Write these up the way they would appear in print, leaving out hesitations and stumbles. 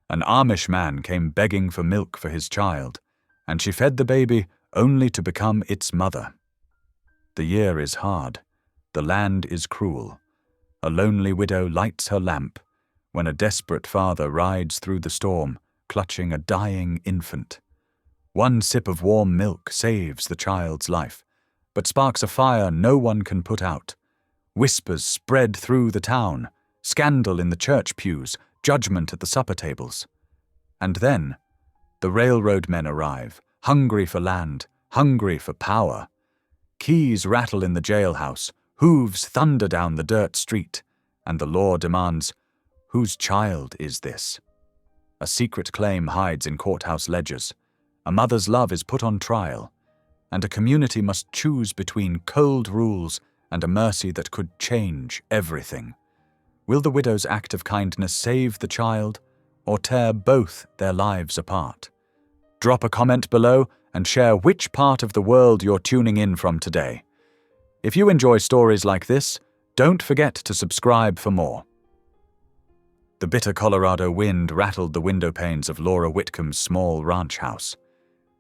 An Amish man came begging for milk for his child, and she fed the baby only to become its mother. The year is hard. The land is cruel. A lonely widow lights her lamp when a desperate father rides through the storm, clutching a dying infant. One sip of warm milk saves the child's life, but sparks a fire no one can put out. Whispers spread through the town, scandal in the church pews, judgment at the supper tables. And then, the railroad men arrive, hungry for land, hungry for power. Keys rattle in the jailhouse, hooves thunder down the dirt street, and the law demands, whose child is this? A secret claim hides in courthouse ledgers. A mother's love is put on trial, and a community must choose between cold rules and a mercy that could change everything. Will the widow's act of kindness save the child, or tear both their lives apart? Drop a comment below and share which part of the world you're tuning in from today. If you enjoy stories like this, don't forget to subscribe for more. The bitter Colorado wind rattled the window panes of Laura Whitcomb's small ranch house.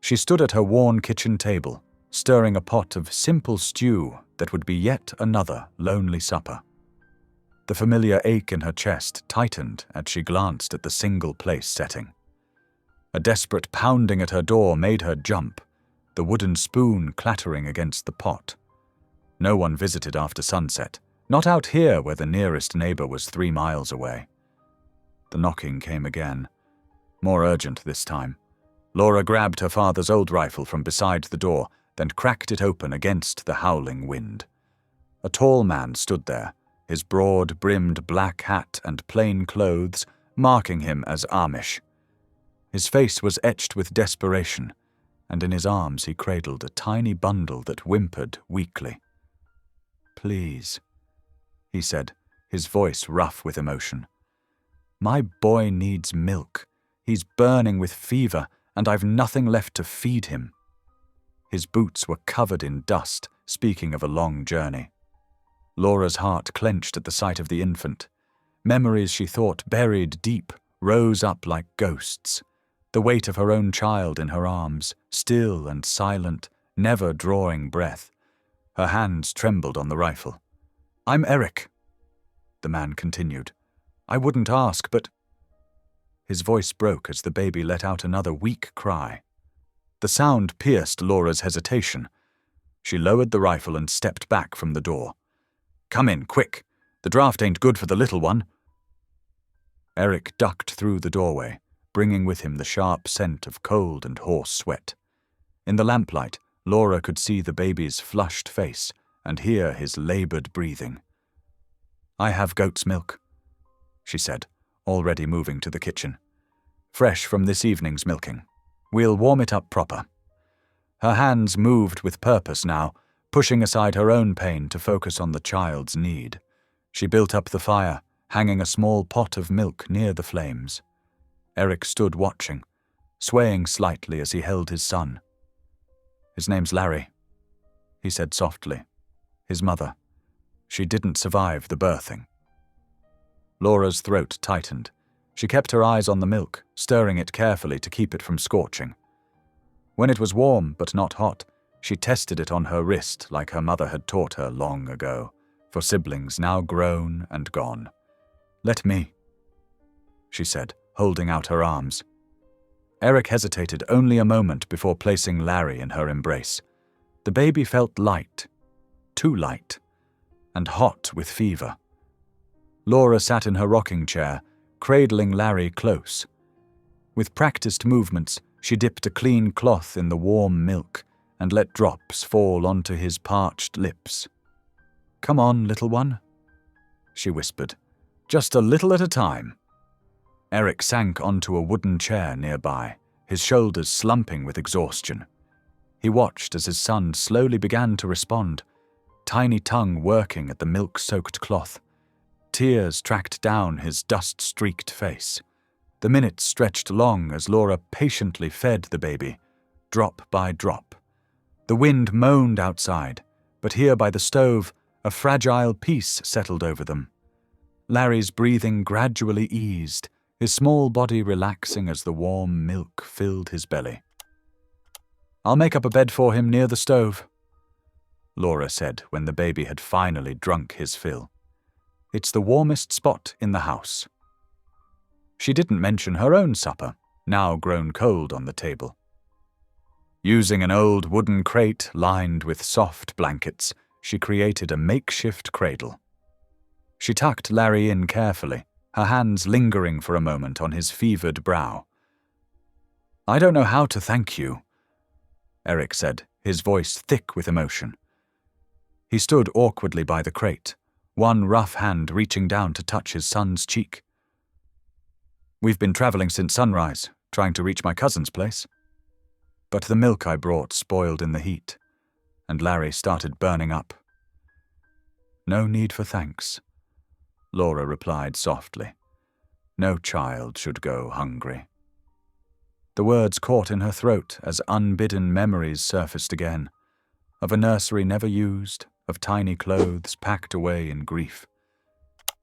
She stood at her worn kitchen table, stirring a pot of simple stew that would be yet another lonely supper. The familiar ache in her chest tightened as she glanced at the single-place setting. A desperate pounding at her door made her jump, the wooden spoon clattering against the pot. No one visited after sunset, not out here where the nearest neighbor was 3 miles away. The knocking came again, more urgent this time. Laura grabbed her father's old rifle from beside the door, then cracked it open against the howling wind. A tall man stood there, his broad-brimmed black hat and plain clothes marking him as Amish. His face was etched with desperation, and in his arms he cradled a tiny bundle that whimpered weakly. "Please," he said, his voice rough with emotion. "My boy needs milk. He's burning with fever, and I've nothing left to feed him." His boots were covered in dust, speaking of a long journey. Laura's heart clenched at the sight of the infant. Memories she thought buried deep rose up like ghosts. The weight of her own child in her arms, still and silent, never drawing breath. Her hands trembled on the rifle. "I'm Eric," the man continued. "I wouldn't ask, but—" His voice broke as the baby let out another weak cry. The sound pierced Laura's hesitation. She lowered the rifle and stepped back from the door. "Come in, quick. The draft ain't good for the little one." Eric ducked through the doorway, bringing with him the sharp scent of cold and horse sweat. In the lamplight, Laura could see the baby's flushed face and hear his labored breathing. "I have goat's milk," she said, already moving to the kitchen. "Fresh from this evening's milking. We'll warm it up proper." Her hands moved with purpose now, pushing aside her own pain to focus on the child's need. She built up the fire, hanging a small pot of milk near the flames. Eric stood watching, swaying slightly as he held his son. "His name's Larry," he said softly. "His mother. She didn't survive the birthing." Laura's throat tightened. She kept her eyes on the milk, stirring it carefully to keep it from scorching. When it was warm but not hot, she tested it on her wrist like her mother had taught her long ago, for siblings now grown and gone. "Let me," she said, holding out her arms. Eric hesitated only a moment before placing Larry in her embrace. The baby felt light, too light, and hot with fever. Laura sat in her rocking chair, cradling Larry close. With practiced movements, she dipped a clean cloth in the warm milk and let drops fall onto his parched lips. "Come on, little one," she whispered. "Just a little at a time." Eric sank onto a wooden chair nearby, his shoulders slumping with exhaustion. He watched as his son slowly began to respond, tiny tongue working at the milk-soaked cloth. Tears tracked down his dust-streaked face. The minutes stretched long as Laura patiently fed the baby, drop by drop. The wind moaned outside, but here by the stove, a fragile peace settled over them. Larry's breathing gradually eased, his small body relaxing as the warm milk filled his belly. "I'll make up a bed for him near the stove," Laura said when the baby had finally drunk his fill. "It's the warmest spot in the house." She didn't mention her own supper, now grown cold on the table. Using an old wooden crate lined with soft blankets, she created a makeshift cradle. She tucked Larry in carefully, her hands lingering for a moment on his fevered brow. "I don't know how to thank you," Eric said, his voice thick with emotion. He stood awkwardly by the crate, one rough hand reaching down to touch his son's cheek. "We've been traveling since sunrise, trying to reach my cousin's place. But the milk I brought spoiled in the heat, and Larry started burning up." "No need for thanks," Laura replied softly. "No child should go hungry." The words caught in her throat as unbidden memories surfaced again, of a nursery never used, of tiny clothes packed away in grief.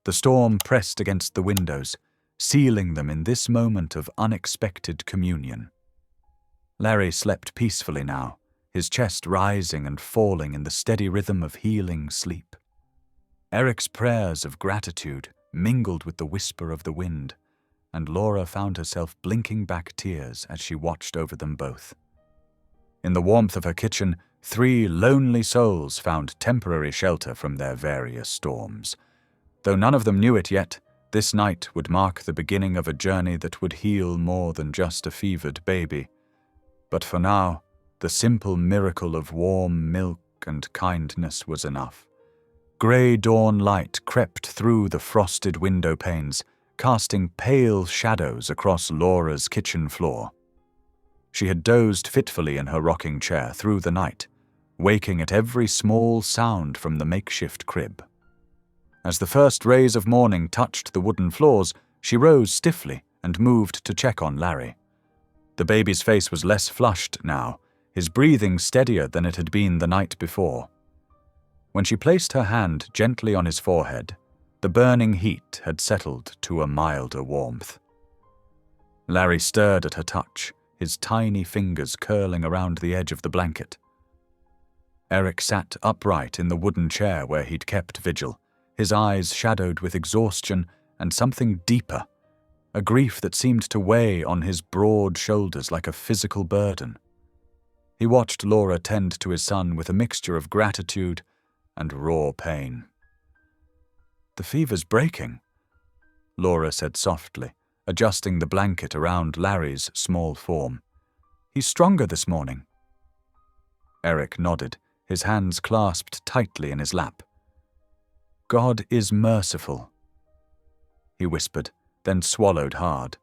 The storm pressed against the windows, sealing them in this moment of unexpected communion. Larry slept peacefully now, his chest rising and falling in the steady rhythm of healing sleep. Eric's prayers of gratitude mingled with the whisper of the wind, and Laura found herself blinking back tears as she watched over them both. In the warmth of her kitchen, 3 lonely souls found temporary shelter from their various storms. Though none of them knew it yet, this night would mark the beginning of a journey that would heal more than just a fevered baby. But for now, the simple miracle of warm milk and kindness was enough. Grey dawn light crept through the frosted window panes, casting pale shadows across Laura's kitchen floor. She had dozed fitfully in her rocking chair through the night, waking at every small sound from the makeshift crib. As the first rays of morning touched the wooden floors, she rose stiffly and moved to check on Larry. The baby's face was less flushed now, his breathing steadier than it had been the night before. When she placed her hand gently on his forehead, the burning heat had settled to a milder warmth. Larry stirred at her touch, his tiny fingers curling around the edge of the blanket. Eric sat upright in the wooden chair where he'd kept vigil, his eyes shadowed with exhaustion and something deeper, a grief that seemed to weigh on his broad shoulders like a physical burden. He watched Laura tend to his son with a mixture of gratitude and raw pain. "The fever's breaking," Laura said softly, adjusting the blanket around Larry's small form. "He's stronger this morning." Eric nodded, his hands clasped tightly in his lap. "God is merciful," he whispered, then swallowed hard.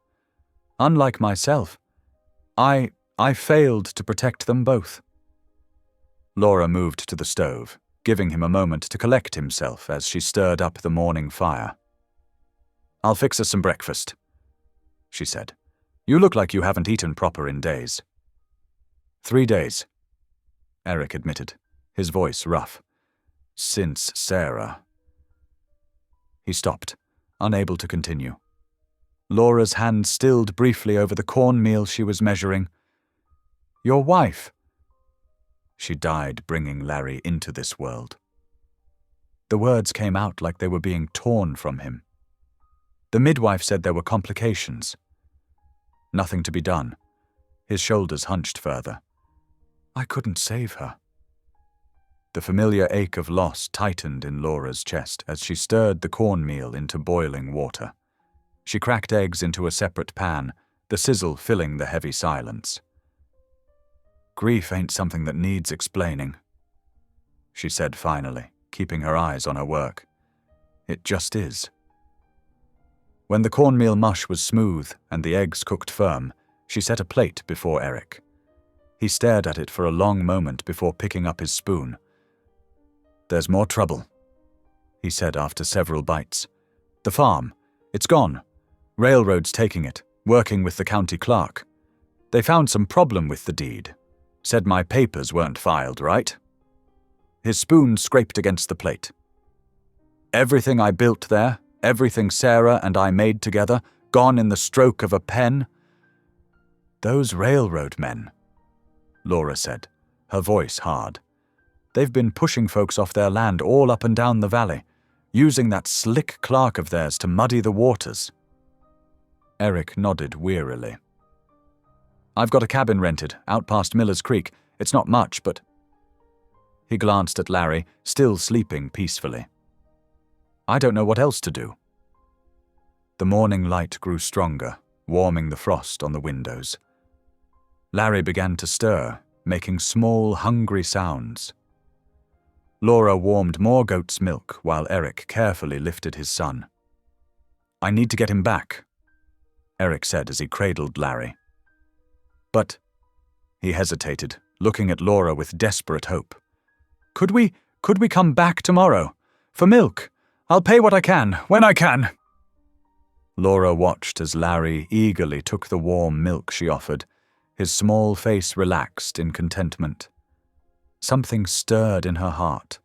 "Unlike myself, I failed to protect them both." Laura moved to the stove, giving him a moment to collect himself as she stirred up the morning fire. "I'll fix us some breakfast," she said. "You look like you haven't eaten proper in days." 3 days, Eric admitted, his voice rough. "Since Sarah." He stopped, unable to continue. Laura's hand stilled briefly over the cornmeal she was measuring. "Your wife." "She died bringing Larry into this world." The words came out like they were being torn from him. The midwife said there were complications. Nothing to be done. His shoulders hunched further. "I couldn't save her." The familiar ache of loss tightened in Laura's chest as she stirred the cornmeal into boiling water. She cracked eggs into a separate pan, the sizzle filling the heavy silence. "Grief ain't something that needs explaining," she said finally, keeping her eyes on her work. "It just is." When the cornmeal mush was smooth and the eggs cooked firm, she set a plate before Eric. He stared at it for a long moment before picking up his spoon. "There's more trouble," he said after several bites. "The farm. It's gone. Railroad's taking it, working with the county clerk. They found some problem with the deed. Said my papers weren't filed right." His spoon scraped against the plate. "Everything I built there, everything Sarah and I made together, gone in the stroke of a pen. Those railroad men, Laura said, her voice hard. They've been pushing folks off their land all up and down the valley, using that slick clerk of theirs to muddy the waters. Eric nodded wearily. I've got a cabin rented, out past Miller's Creek. It's not much, but... He glanced at Larry, still sleeping peacefully. I don't know what else to do. The morning light grew stronger, warming the frost on the windows. Larry began to stir, making small, hungry sounds. Laura warmed more goat's milk while Eric carefully lifted his son. I need to get him back, Eric said as he cradled Larry. But, he hesitated, looking at Laura with desperate hope. Could we come back tomorrow? For milk? I'll pay what I can, when I can. Laura watched as Larry eagerly took the warm milk she offered, his small face relaxed in contentment. Something stirred in her heart,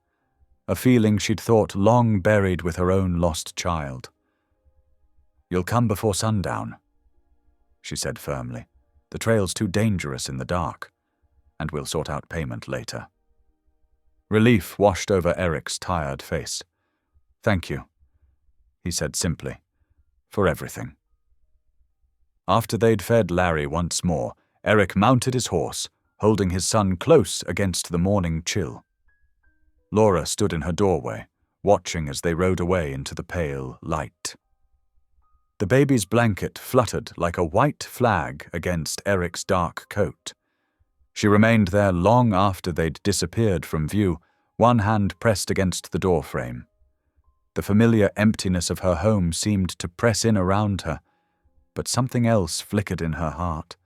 a feeling she'd thought long buried with her own lost child. You'll come before sundown, she said firmly. The trail's too dangerous in the dark, and we'll sort out payment later. Relief washed over Eric's tired face. Thank you, he said simply, for everything. After they'd fed Larry once more, Eric mounted his horse, holding his son close against the morning chill. Laura stood in her doorway, watching as they rode away into the pale light. The baby's blanket fluttered like a white flag against Eric's dark coat. She remained there long after they'd disappeared from view, one hand pressed against the doorframe. The familiar emptiness of her home seemed to press in around her, but something else flickered in her heart,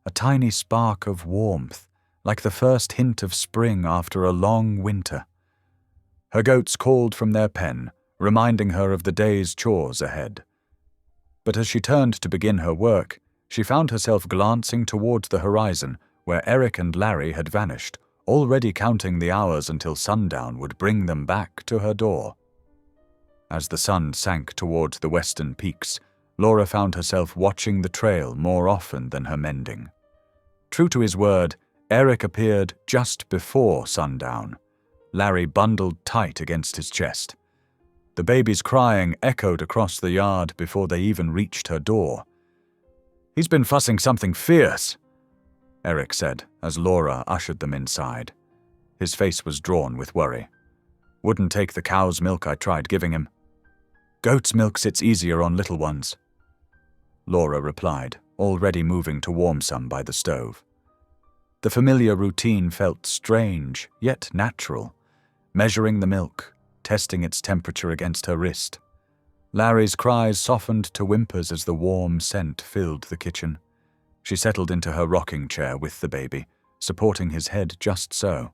a tiny spark of warmth, like the first hint of spring after a long winter. Her goats called from their pen, reminding her of the day's chores ahead. But as she turned to begin her work, she found herself glancing towards the horizon where Eric and Larry had vanished, already counting the hours until sundown would bring them back to her door. As the sun sank towards the western peaks, Laura found herself watching the trail more often than her mending. True to his word, Eric appeared just before sundown, Larry bundled tight against his chest. The baby's crying echoed across the yard before they even reached her door. He's been fussing something fierce, Eric said as Laura ushered them inside. His face was drawn with worry. Wouldn't take the cow's milk I tried giving him. Goat's milk sits easier on little ones, Laura replied, already moving to warm some by the stove. The familiar routine felt strange, yet natural, measuring the milk, testing its temperature against her wrist. Larry's cries softened to whimpers as the warm scent filled the kitchen. She settled into her rocking chair with the baby, supporting his head just so.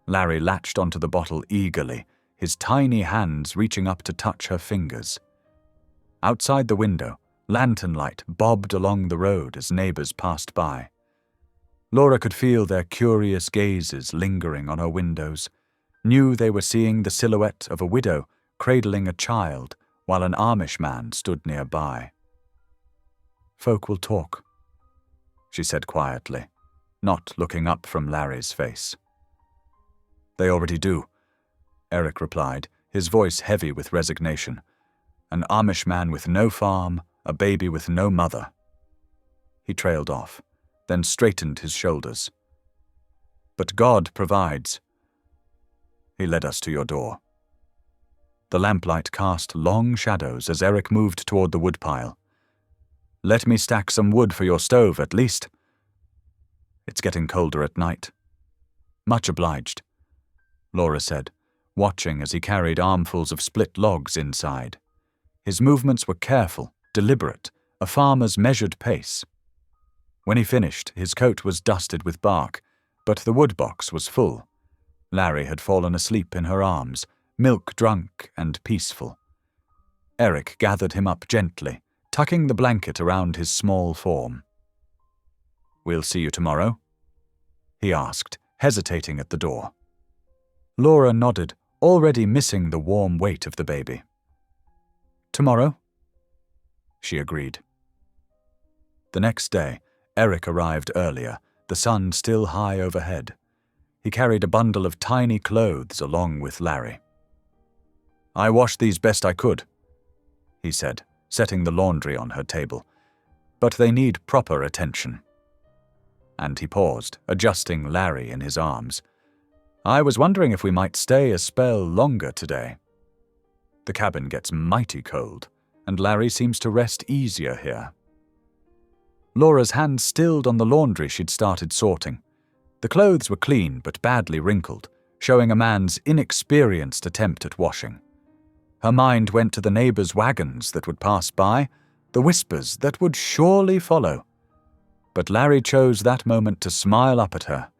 Larry latched onto the bottle eagerly, his tiny hands reaching up to touch her fingers. Outside the window, lantern light bobbed along the road as neighbors passed by. Laura could feel their curious gazes lingering on her windows, knew they were seeing the silhouette of a widow cradling a child while an Amish man stood nearby. Folk will talk, she said quietly, not looking up from Larry's face. They already do, Eric replied, his voice heavy with resignation. An Amish man with no farm, a baby with no mother. He trailed off, then straightened his shoulders. But God provides. He led us to your door. The lamplight cast long shadows as Eric moved toward the woodpile. Let me stack some wood for your stove, at least. It's getting colder at night. Much obliged, Laura said, watching as he carried armfuls of split logs inside. His movements were careful, deliberate, a farmer's measured pace. When he finished, his coat was dusted with bark, but the woodbox was full. Larry had fallen asleep in her arms, milk drunk and peaceful. Eric gathered him up gently, tucking the blanket around his small form. We'll see you tomorrow? He asked, hesitating at the door. Laura nodded, already missing the warm weight of the baby. Tomorrow? she agreed. The next day, Eric arrived earlier, the sun still high overhead. He carried a bundle of tiny clothes along with Larry. "I washed these best I could," he said, setting the laundry on her table. "But they need proper attention." And he paused, adjusting Larry in his arms. "I was wondering if we might stay a spell longer today. The cabin gets mighty cold, and Larry seems to rest easier here." Laura's hand stilled on the laundry she'd started sorting. The clothes were clean but badly wrinkled, showing a man's inexperienced attempt at washing. Her mind went to the neighbors' wagons that would pass by, the whispers that would surely follow. But Larry chose that moment to smile up at her,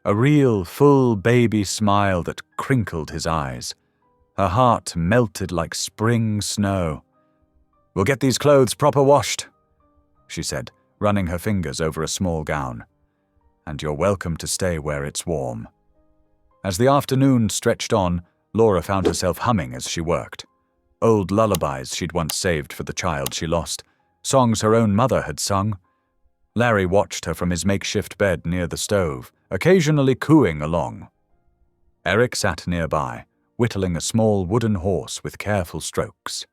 a real, full baby smile that crinkled his eyes. Her heart melted like spring snow. "We'll get these clothes proper washed," she said, running her fingers over a small gown. "And you're welcome to stay where it's warm." As the afternoon stretched on, Laura found herself humming as she worked. Old lullabies she'd once saved for the child she lost, songs her own mother had sung. Larry watched her from his makeshift bed near the stove, occasionally cooing along. Eric sat nearby, whittling a small wooden horse with careful strokes.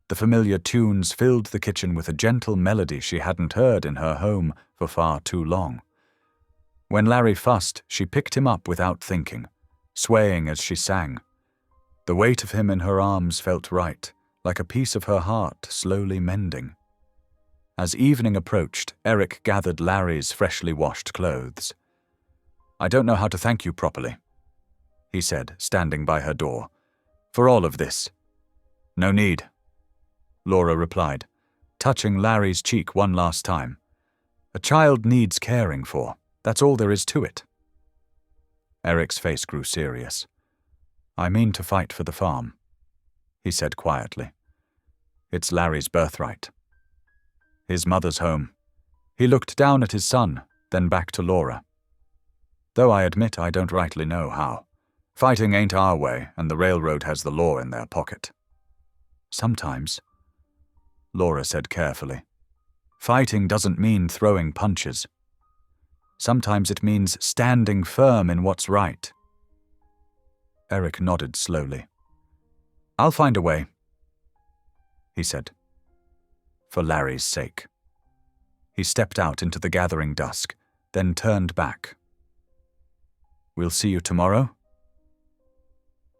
The familiar tunes filled the kitchen with a gentle melody she hadn't heard in her home for far too long. When Larry fussed, she picked him up without thinking, swaying as she sang. The weight of him in her arms felt right, like a piece of her heart slowly mending. As evening approached, Eric gathered Larry's freshly washed clothes. "I don't know how to thank you properly," he said, standing by her door, "for all of this." "No need," Laura replied, touching Larry's cheek one last time. "A child needs caring for. That's all there is to it." Eric's face grew serious. "I mean to fight for the farm," he said quietly. "It's Larry's birthright. His mother's home." He looked down at his son, then back to Laura. "Though I admit I don't rightly know how. Fighting ain't our way, and the railroad has the law in their pocket." "Sometimes," Laura said carefully, "fighting doesn't mean throwing punches. Sometimes it means standing firm in what's right." Eric nodded slowly. "I'll find a way," he said. "For Larry's sake." He stepped out into the gathering dusk, then turned back. "We'll see you tomorrow?"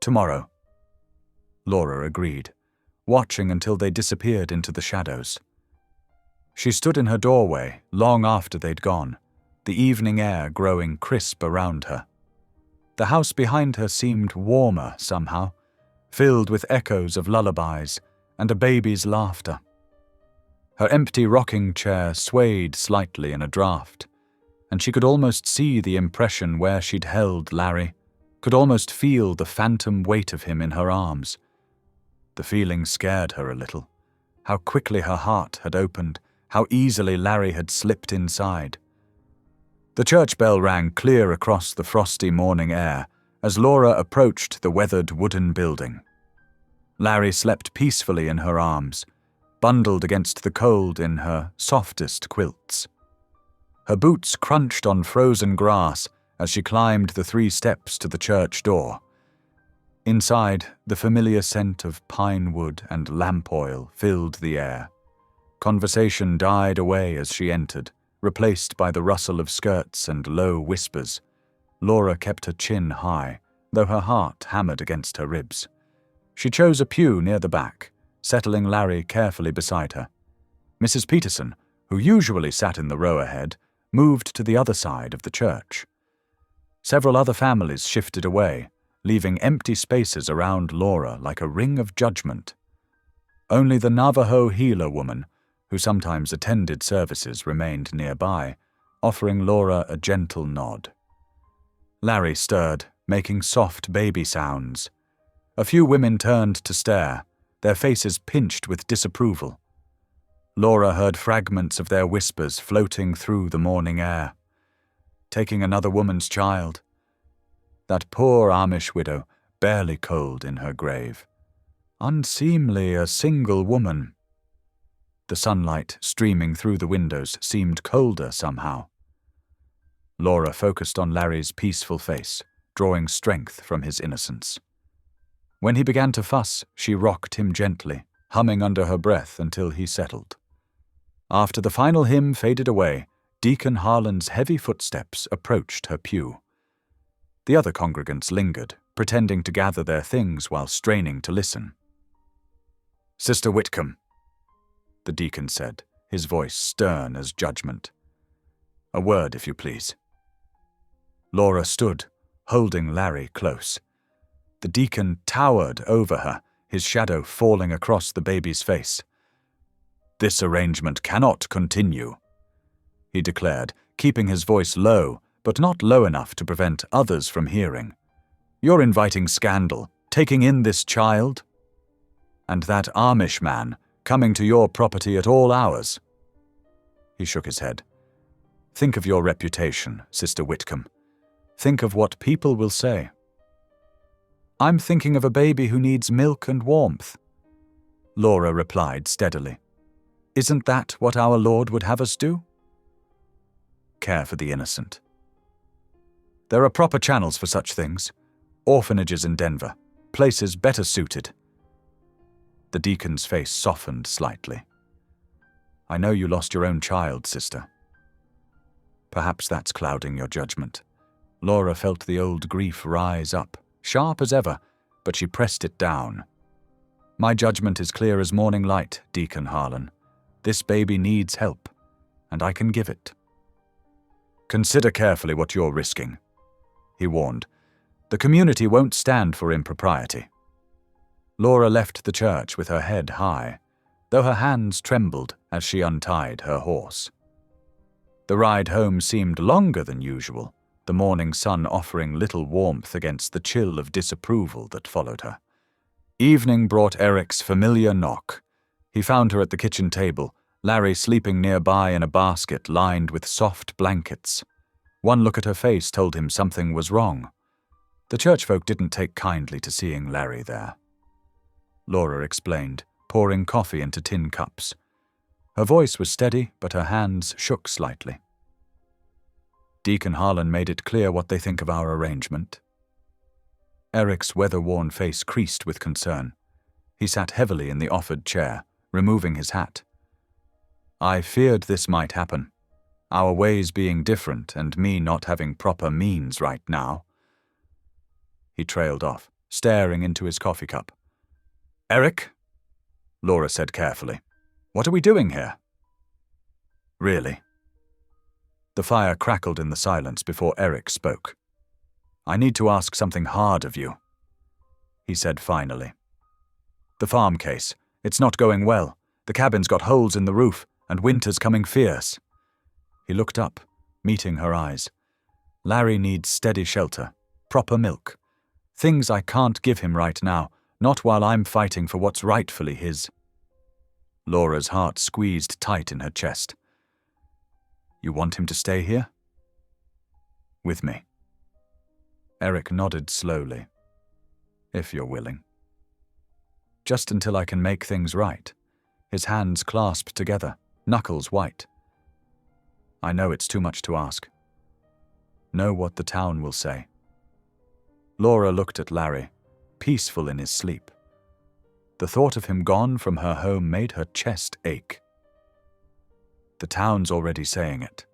"Tomorrow," Laura agreed, watching until they disappeared into the shadows. She stood in her doorway long after they'd gone, the evening air growing crisp around her. The house behind her seemed warmer somehow, filled with echoes of lullabies and a baby's laughter. Her empty rocking chair swayed slightly in a draught, and she could almost see the impression where she'd held Larry, could almost feel the phantom weight of him in her arms. The feeling scared her a little, how quickly her heart had opened, how easily Larry had slipped inside. The church bell rang clear across the frosty morning air as Laura approached the weathered wooden building. Larry slept peacefully in her arms, bundled against the cold in her softest quilts. Her boots crunched on frozen grass as she climbed the 3 steps to the church door. Inside, the familiar scent of pine wood and lamp oil filled the air. Conversation died away as she entered, replaced by the rustle of skirts and low whispers. Laura kept her chin high, though her heart hammered against her ribs. She chose a pew near the back, settling Larry carefully beside her. Mrs. Peterson, who usually sat in the row ahead, moved to the other side of the church. Several other families shifted away, leaving empty spaces around Laura like a ring of judgment. Only the Navajo healer woman, who sometimes attended services, remained nearby, offering Laura a gentle nod. Larry stirred, making soft baby sounds. A few women turned to stare, their faces pinched with disapproval. Laura heard fragments of their whispers floating through the morning air. Taking another woman's child. That poor Amish widow, barely cold in her grave. Unseemly a single woman. The sunlight streaming through the windows seemed colder somehow. Laura focused on Larry's peaceful face, drawing strength from his innocence. When he began to fuss, she rocked him gently, humming under her breath until he settled. After the final hymn faded away, Deacon Harlan's heavy footsteps approached her pew. The other congregants lingered, pretending to gather their things while straining to listen. "Sister Whitcomb," the deacon said, his voice stern as judgment. "A word, if you please." Laura stood, holding Larry close. The deacon towered over her, his shadow falling across the baby's face. "This arrangement cannot continue," he declared, keeping his voice low, but not low enough to prevent others from hearing. "You're inviting scandal, taking in this child, and that Amish man coming to your property at all hours." He shook his head. "Think of your reputation, Sister Whitcomb. Think of what people will say." "I'm thinking of a baby who needs milk and warmth," Laura replied steadily. "Isn't that what our Lord would have us do?" Care for the innocent. "There are proper channels for such things. Orphanages in Denver, places better suited." The deacon's face softened slightly. "I know you lost your own child, sister." "Perhaps that's clouding your judgment." Laura felt the old grief rise up, sharp as ever, but she pressed it down. "My judgment is clear as morning light, Deacon Harlan. This baby needs help, and I can give it." "Consider carefully what you're risking," he warned. "The community won't stand for impropriety." Laura left the church with her head high, though her hands trembled as she untied her horse. The ride home seemed longer than usual, the morning sun offering little warmth against the chill of disapproval that followed her. Evening brought Eric's familiar knock. He found her at the kitchen table, Larry sleeping nearby in a basket lined with soft blankets. One look at her face told him something was wrong. The churchfolk didn't take kindly to seeing Larry there. Laura explained, pouring coffee into tin cups. Her voice was steady, but her hands shook slightly. "Deacon Harlan made it clear what they think of our arrangement." Eric's weather-worn face creased with concern. He sat heavily in the offered chair, removing his hat. "I feared this might happen, our ways being different and me not having proper means right now." He trailed off, staring into his coffee cup. "Eric," Laura said carefully, "what are we doing here?" "Really?" The fire crackled in the silence before Eric spoke. "I need to ask something hard of you," he said finally. "The farm case. It's not going well. The cabin's got holes in the roof, and winter's coming fierce." He looked up, meeting her eyes. "Larry needs steady shelter, proper milk. Things I can't give him right now, not while I'm fighting for what's rightfully his." Laura's heart squeezed tight in her chest. "You want him to stay here?" "With me." Eric nodded slowly. "If you're willing." "Just until I can make things right." His hands clasped together, knuckles white. "I know it's too much to ask. Know what the town will say." Laura looked at Larry, peaceful in his sleep. The thought of him gone from her home made her chest ache. "The town's already saying it,"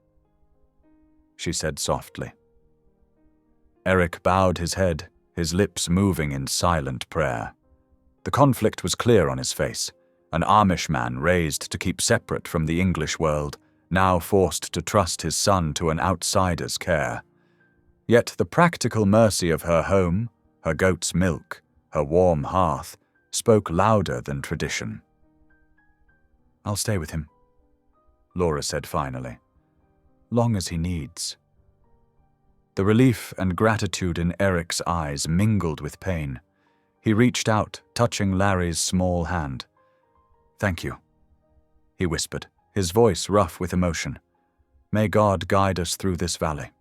she said softly. Eric bowed his head, his lips moving in silent prayer. The conflict was clear on his face, an Amish man raised to keep separate from the English world, now forced to trust his son to an outsider's care. Yet the practical mercy of her home, her goat's milk, her warm hearth, spoke louder than tradition. "I'll stay with him," Laura said finally. "Long as he needs." The relief and gratitude in Eric's eyes mingled with pain. He reached out, touching Larry's small hand. "Thank you," he whispered, his voice rough with emotion. "May God guide us through this valley."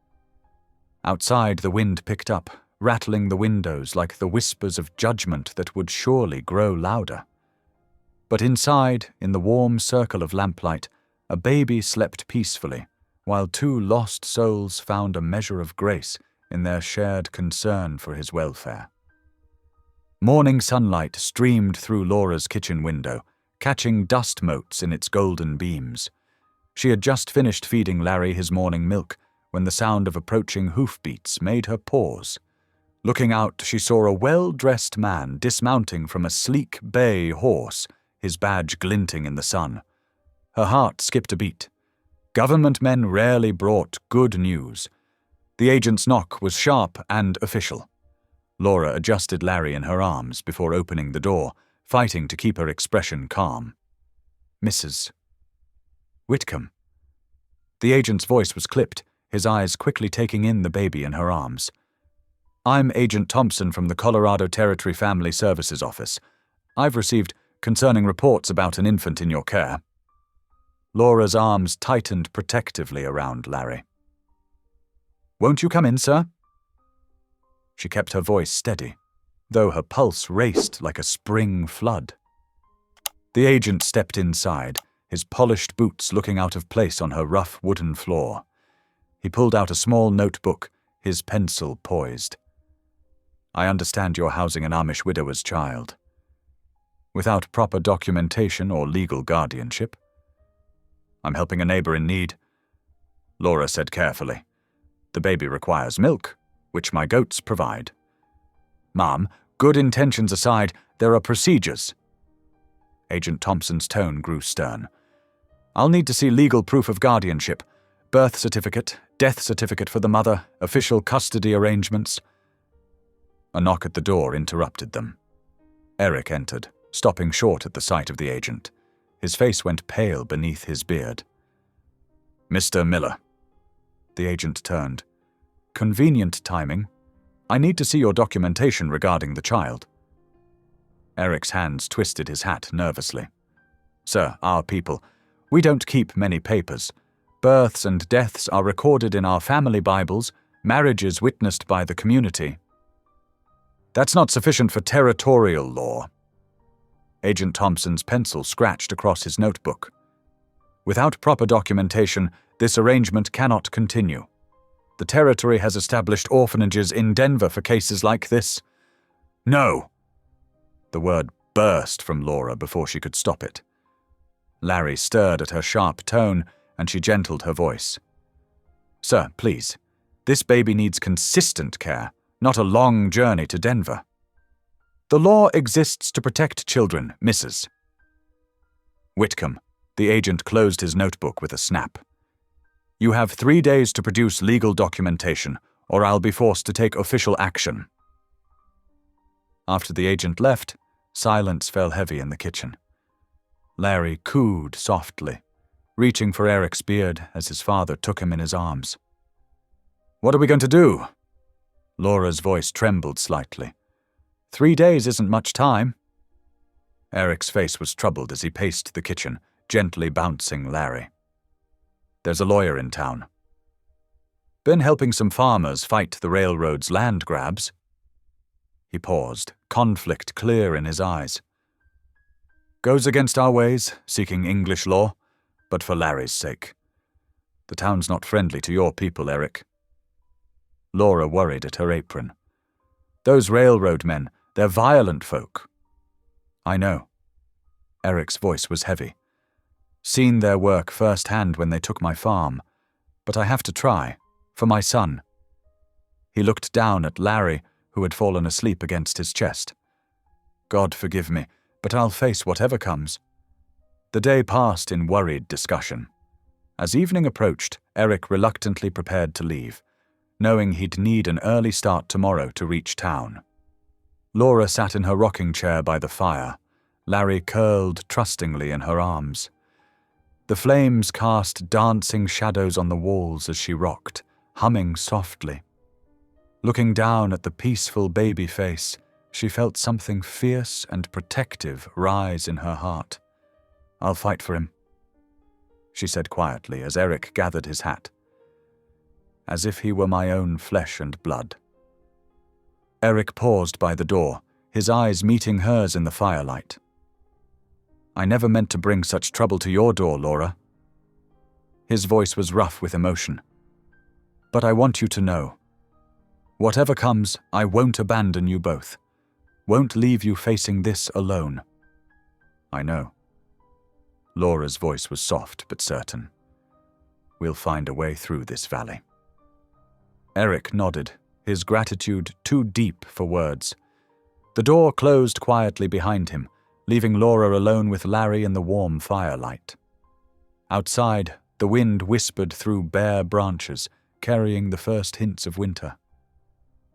Outside, the wind picked up, rattling the windows like the whispers of judgment that would surely grow louder. But inside, in the warm circle of lamplight, a baby slept peacefully, while two lost souls found a measure of grace in their shared concern for his welfare. Morning sunlight streamed through Laura's kitchen window, catching dust motes in its golden beams. She had just finished feeding Larry his morning milk when the sound of approaching hoofbeats made her pause. Looking out, she saw a well-dressed man dismounting from a sleek bay horse, his badge glinting in the sun. Her heart skipped a beat. Government men rarely brought good news. The agent's knock was sharp and official. Laura adjusted Larry in her arms before opening the door, fighting to keep her expression calm. "Mrs. Whitcomb." The agent's voice was clipped, his eyes quickly taking in the baby in her arms. "I'm Agent Thompson from the Colorado Territory Family Services Office. I've received concerning reports about an infant in your care." Laura's arms tightened protectively around Larry. "Won't you come in, sir?" She kept her voice steady, though her pulse raced like a spring flood. The agent stepped inside, his polished boots looking out of place on her rough wooden floor. He pulled out a small notebook, his pencil poised. "I understand you're housing an Amish widower's child. Without proper documentation or legal guardianship." "I'm helping a neighbor in need," Laura said carefully. "The baby requires milk, which my goats provide." "Ma'am, good intentions aside, there are procedures." Agent Thompson's tone grew stern. "I'll need to see legal proof of guardianship, birth certificate, death certificate for the mother, official custody arrangements." A knock at the door interrupted them. Eric entered, stopping short at the sight of the agent. His face went pale beneath his beard. "Mr. Miller." The agent turned. "Convenient timing. I need to see your documentation regarding the child." Eric's hands twisted his hat nervously. "Sir, our people, we don't keep many papers. Births and deaths are recorded in our family Bibles, marriages witnessed by the community." "That's not sufficient for territorial law." Agent Thompson's pencil scratched across his notebook. "Without proper documentation, this arrangement cannot continue. The territory has established orphanages in Denver for cases like this." "No!" The word burst from Laura before she could stop it. Larry stirred at her sharp tone, and she gentled her voice. "Sir, please. This baby needs consistent care, not a long journey to Denver. The law exists to protect children, Mrs. Whitcomb." The agent closed his notebook with a snap. "You have 3 days to produce legal documentation, or I'll be forced to take official action." After the agent left, silence fell heavy in the kitchen. Larry cooed softly, reaching for Eric's beard as his father took him in his arms. "What are we going to do?" Laura's voice trembled slightly. 3 days isn't much time." Eric's face was troubled as he paced the kitchen, gently bouncing Larry. "There's a lawyer in town. Been helping some farmers fight the railroad's land grabs." He paused, conflict clear in his eyes. "Goes against our ways, seeking English law, but for Larry's sake. The town's not friendly to your people, Eric." Laura worried at her apron. "Those railroad men, they're violent folk." "I know." Eric's voice was heavy. "Seen their work firsthand when they took my farm, but I have to try, for my son." He looked down at Larry, who had fallen asleep against his chest. "God forgive me, but I'll face whatever comes." The day passed in worried discussion. As evening approached, Eric reluctantly prepared to leave, knowing he'd need an early start tomorrow to reach town. Laura sat in her rocking chair by the fire, Larry curled trustingly in her arms. The flames cast dancing shadows on the walls as she rocked, humming softly. Looking down at the peaceful baby face, she felt something fierce and protective rise in her heart. "I'll fight for him," she said quietly as Eric gathered his hat. "As if he were my own flesh and blood." Eric paused by the door, his eyes meeting hers in the firelight. I never meant to bring such trouble to your door, Laura." His voice was rough with emotion. "But I want you to know. Whatever comes, I won't abandon you both. Won't leave you facing this alone." "I know." Laura's voice was soft but certain. "We'll find a way through this valley." Eric nodded, his gratitude too deep for words. The door closed quietly behind him, leaving Laura alone with Larry in the warm firelight. Outside, the wind whispered through bare branches, carrying the first hints of winter.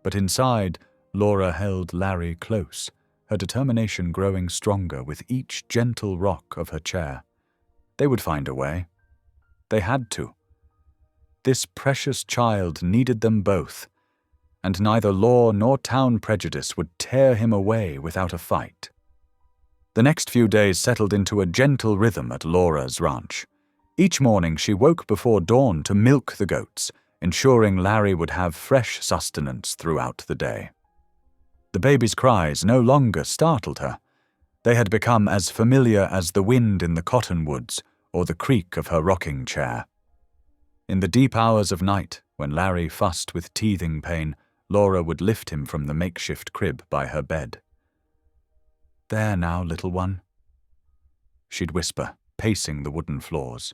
But inside, Laura held Larry close, her determination growing stronger with each gentle rock of her chair. They would find a way. They had to. This precious child needed them both, and neither law nor town prejudice would tear him away without a fight. The next few days settled into a gentle rhythm at Laura's ranch. Each morning she woke before dawn to milk the goats, ensuring Larry would have fresh sustenance throughout the day. The baby's cries no longer startled her. They had become as familiar as the wind in the cottonwoods or the creak of her rocking chair. In the deep hours of night, when Larry fussed with teething pain, Laura would lift him from the makeshift crib by her bed. "There now, little one," she'd whisper, pacing the wooden floors.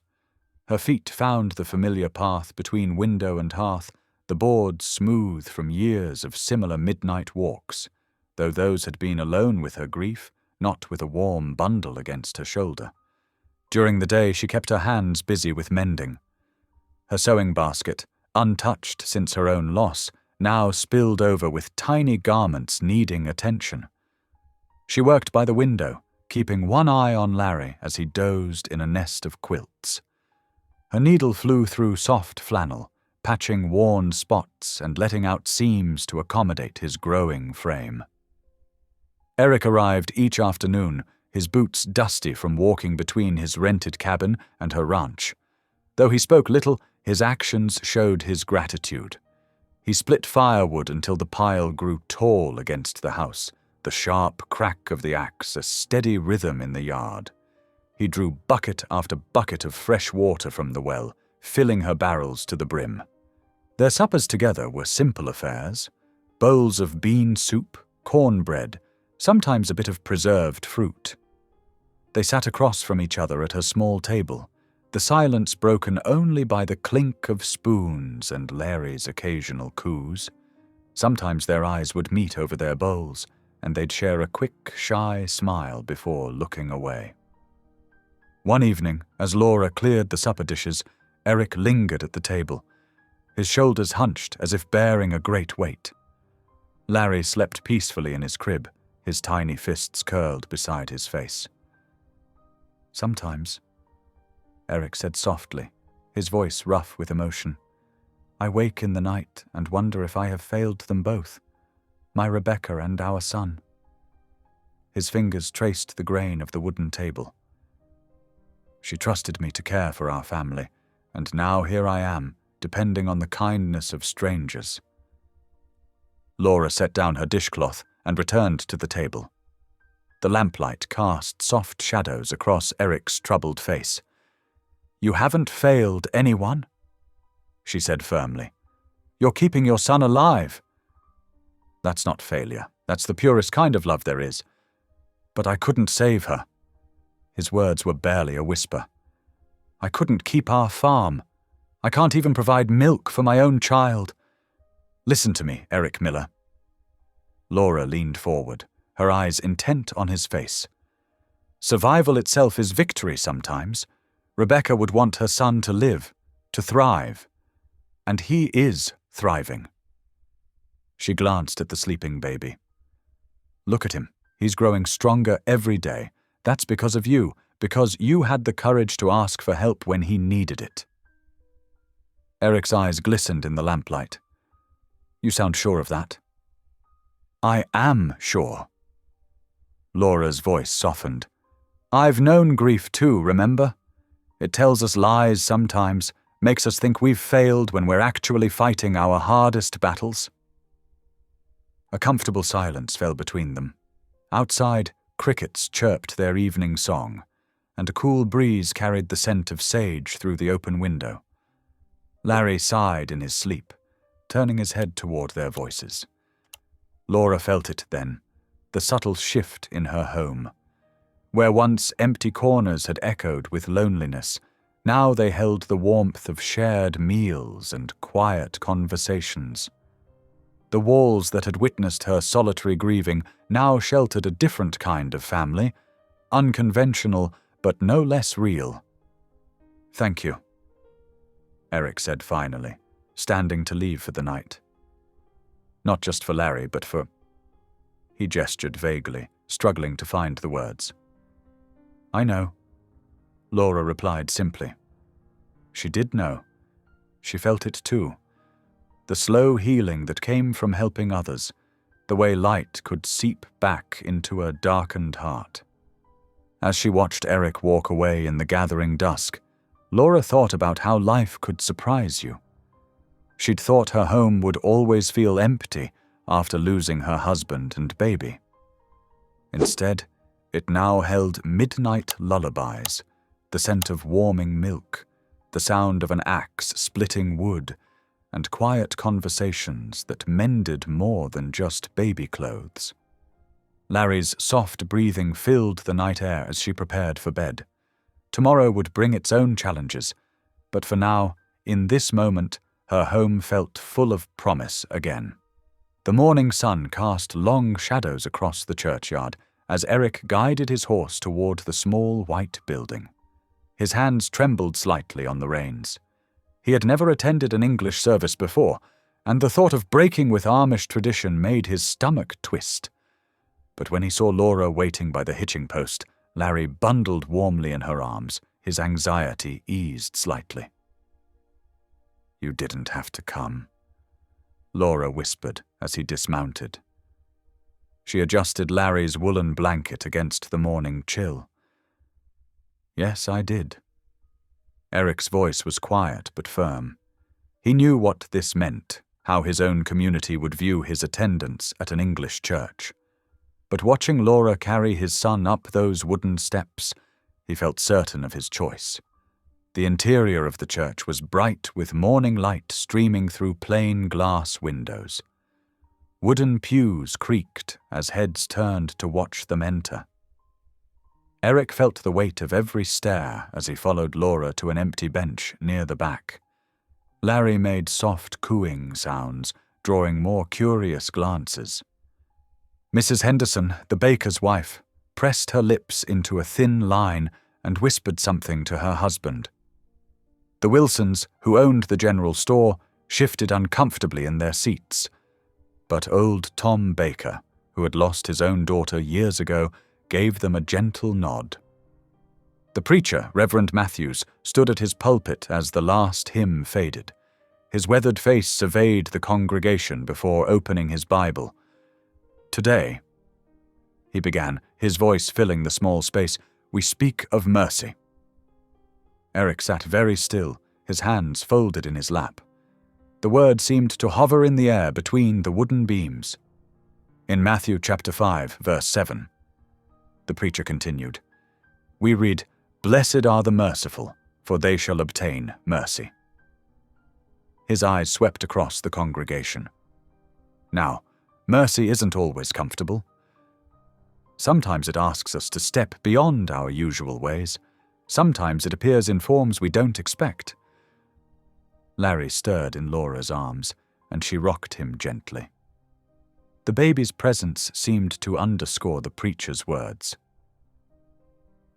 Her feet found the familiar path between window and hearth, the boards smooth from years of similar midnight walks, though those had been alone with her grief, not with a warm bundle against her shoulder. During the day she kept her hands busy with mending. Her sewing basket, untouched since her own loss, now spilled over with tiny garments needing attention. She worked by the window, keeping one eye on Larry as he dozed in a nest of quilts. Her needle flew through soft flannel, patching worn spots and letting out seams to accommodate his growing frame. Eric arrived each afternoon, his boots dusty from walking between his rented cabin and her ranch. Though he spoke little, his actions showed his gratitude. He split firewood until the pile grew tall against the house, the sharp crack of the axe a steady rhythm in the yard. He drew bucket after bucket of fresh water from the well, filling her barrels to the brim. Their suppers together were simple affairs: bowls of bean soup, cornbread, sometimes a bit of preserved fruit. They sat across from each other at her small table, the silence broken only by the clink of spoons and Larry's occasional coos. Sometimes their eyes would meet over their bowls, and they'd share a quick, shy smile before looking away. One evening, as Laura cleared the supper dishes, Eric lingered at the table, his shoulders hunched as if bearing a great weight. Larry slept peacefully in his crib, his tiny fists curled beside his face. "Sometimes," Eric said softly, his voice rough with emotion, "I wake in the night and wonder if I have failed them both, my Rebecca and our son." His fingers traced the grain of the wooden table. "She trusted me to care for our family, and now here I am, depending on the kindness of strangers." Laura set down her dishcloth and returned to the table. The lamplight cast soft shadows across Eric's troubled face. "You haven't failed anyone," she said firmly. "You're keeping your son alive." "That's not failure. That's the purest kind of love there is. But I couldn't save her." His words were barely a whisper. "I couldn't keep our farm. I can't even provide milk for my own child. Listen to me, Eric Miller." Laura leaned forward, her eyes intent on his face. "Survival itself is victory sometimes. Rebecca would want her son to live, to thrive. And he is thriving." She glanced at the sleeping baby. "Look at him. He's growing stronger every day. That's because of you, because you had the courage to ask for help when he needed it." Eric's eyes glistened in the lamplight. "You sound sure of that?" "I am sure." Laura's voice softened. "I've known grief too, remember? It tells us lies sometimes, makes us think we've failed when we're actually fighting our hardest battles." A comfortable silence fell between them. Outside, crickets chirped their evening song, and a cool breeze carried the scent of sage through the open window. Larry sighed in his sleep, turning his head toward their voices. Laura felt it then, the subtle shift in her home. Where once empty corners had echoed with loneliness, now they held the warmth of shared meals and quiet conversations. The walls that had witnessed her solitary grieving now sheltered a different kind of family, unconventional but no less real. "Thank you," Eric said finally, standing to leave for the night. Not just for Larry, but for... He gestured vaguely, struggling to find the words. "I know," Laura replied simply. She did know. She felt it too. The slow healing that came from helping others, the way light could seep back into a darkened heart. As she watched Eric walk away in the gathering dusk, Laura thought about how life could surprise you. She'd thought her home would always feel empty after losing her husband and baby. Instead, it now held midnight lullabies, the scent of warming milk, the sound of an axe splitting wood, and quiet conversations that mended more than just baby clothes. Larry's soft breathing filled the night air as she prepared for bed. Tomorrow would bring its own challenges, but for now, in this moment, her home felt full of promise again. The morning sun cast long shadows across the churchyard as Eric guided his horse toward the small white building. His hands trembled slightly on the reins. He had never attended an English service before, and the thought of breaking with Amish tradition made his stomach twist. But when he saw Laura waiting by the hitching post, Larry bundled warmly in her arms, his anxiety eased slightly. "You didn't have to come," Laura whispered as he dismounted. She adjusted Larry's woolen blanket against the morning chill. "Yes, I did." Eric's voice was quiet but firm. He knew what this meant, how his own community would view his attendance at an English church. But watching Laura carry his son up those wooden steps, he felt certain of his choice. The interior of the church was bright with morning light streaming through plain glass windows. Wooden pews creaked as heads turned to watch them enter. Eric felt the weight of every stare as he followed Laura to an empty bench near the back. Larry made soft cooing sounds, drawing more curious glances. Mrs. Henderson, the baker's wife, pressed her lips into a thin line and whispered something to her husband. The Wilsons, who owned the general store, shifted uncomfortably in their seats. But old Tom Baker, who had lost his own daughter years ago, gave them a gentle nod. The preacher, Reverend Matthews, stood at his pulpit as the last hymn faded. His weathered face surveyed the congregation before opening his Bible. "Today," he began, his voice filling the small space, "we speak of mercy." Eric sat very still, his hands folded in his lap. The word seemed to hover in the air between the wooden beams. In Matthew chapter 5, verse 7, the preacher continued, we read, "Blessed are the merciful, for they shall obtain mercy." His eyes swept across the congregation. Now, mercy isn't always comfortable. Sometimes it asks us to step beyond our usual ways. Sometimes it appears in forms we don't expect. Larry stirred in Laura's arms, and she rocked him gently. The baby's presence seemed to underscore the preacher's words.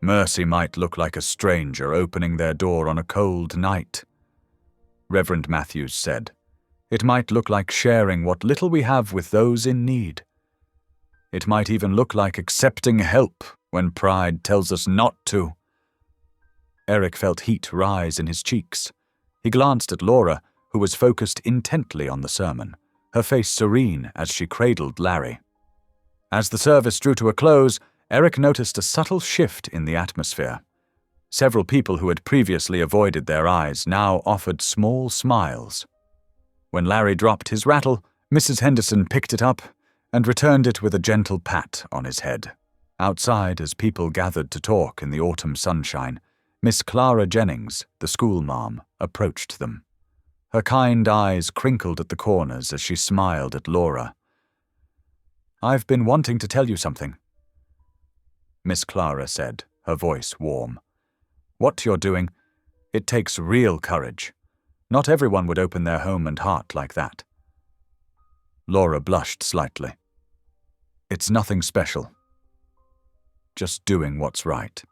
"Mercy might look like a stranger opening their door on a cold night," Reverend Matthews said. "It might look like sharing what little we have with those in need. It might even look like accepting help when pride tells us not to." Eric felt heat rise in his cheeks. He glanced at Laura, who was focused intently on the sermon, her face serene as she cradled Larry. As the service drew to a close, Eric noticed a subtle shift in the atmosphere. Several people who had previously avoided their eyes now offered small smiles. When Larry dropped his rattle, Mrs. Henderson picked it up and returned it with a gentle pat on his head. Outside, as people gathered to talk in the autumn sunshine, Miss Clara Jennings, the schoolmarm, approached them. Her kind eyes crinkled at the corners as she smiled at Laura. "I've been wanting to tell you something," Miss Clara said, her voice warm. "What you're doing, it takes real courage. Not everyone would open their home and heart like that." Laura blushed slightly. "It's nothing special. Just doing what's right."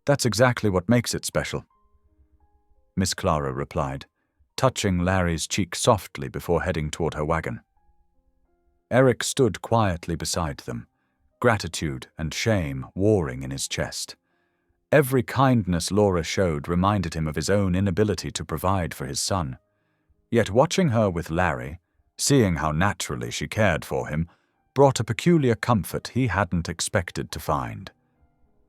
"That's exactly what makes it special," Miss Clara replied, touching Larry's cheek softly before heading toward her wagon. Eric stood quietly beside them, gratitude and shame warring in his chest. Every kindness Laura showed reminded him of his own inability to provide for his son. Yet watching her with Larry, seeing how naturally she cared for him, brought a peculiar comfort he hadn't expected to find.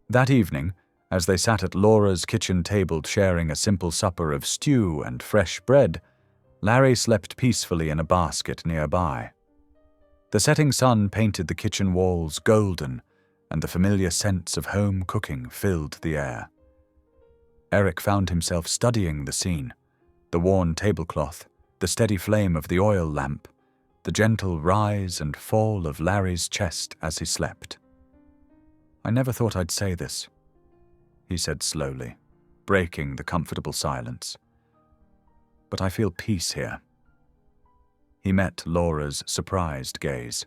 That evening, as they sat at Laura's kitchen table sharing a simple supper of stew and fresh bread, Larry slept peacefully in a basket nearby. The setting sun painted the kitchen walls golden, and the familiar scents of home cooking filled the air. Eric found himself studying the scene, the worn tablecloth, the steady flame of the oil lamp, the gentle rise and fall of Larry's chest as he slept. "I never thought I'd say this," he said slowly, breaking the comfortable silence. "But I feel peace here." He met Laura's surprised gaze.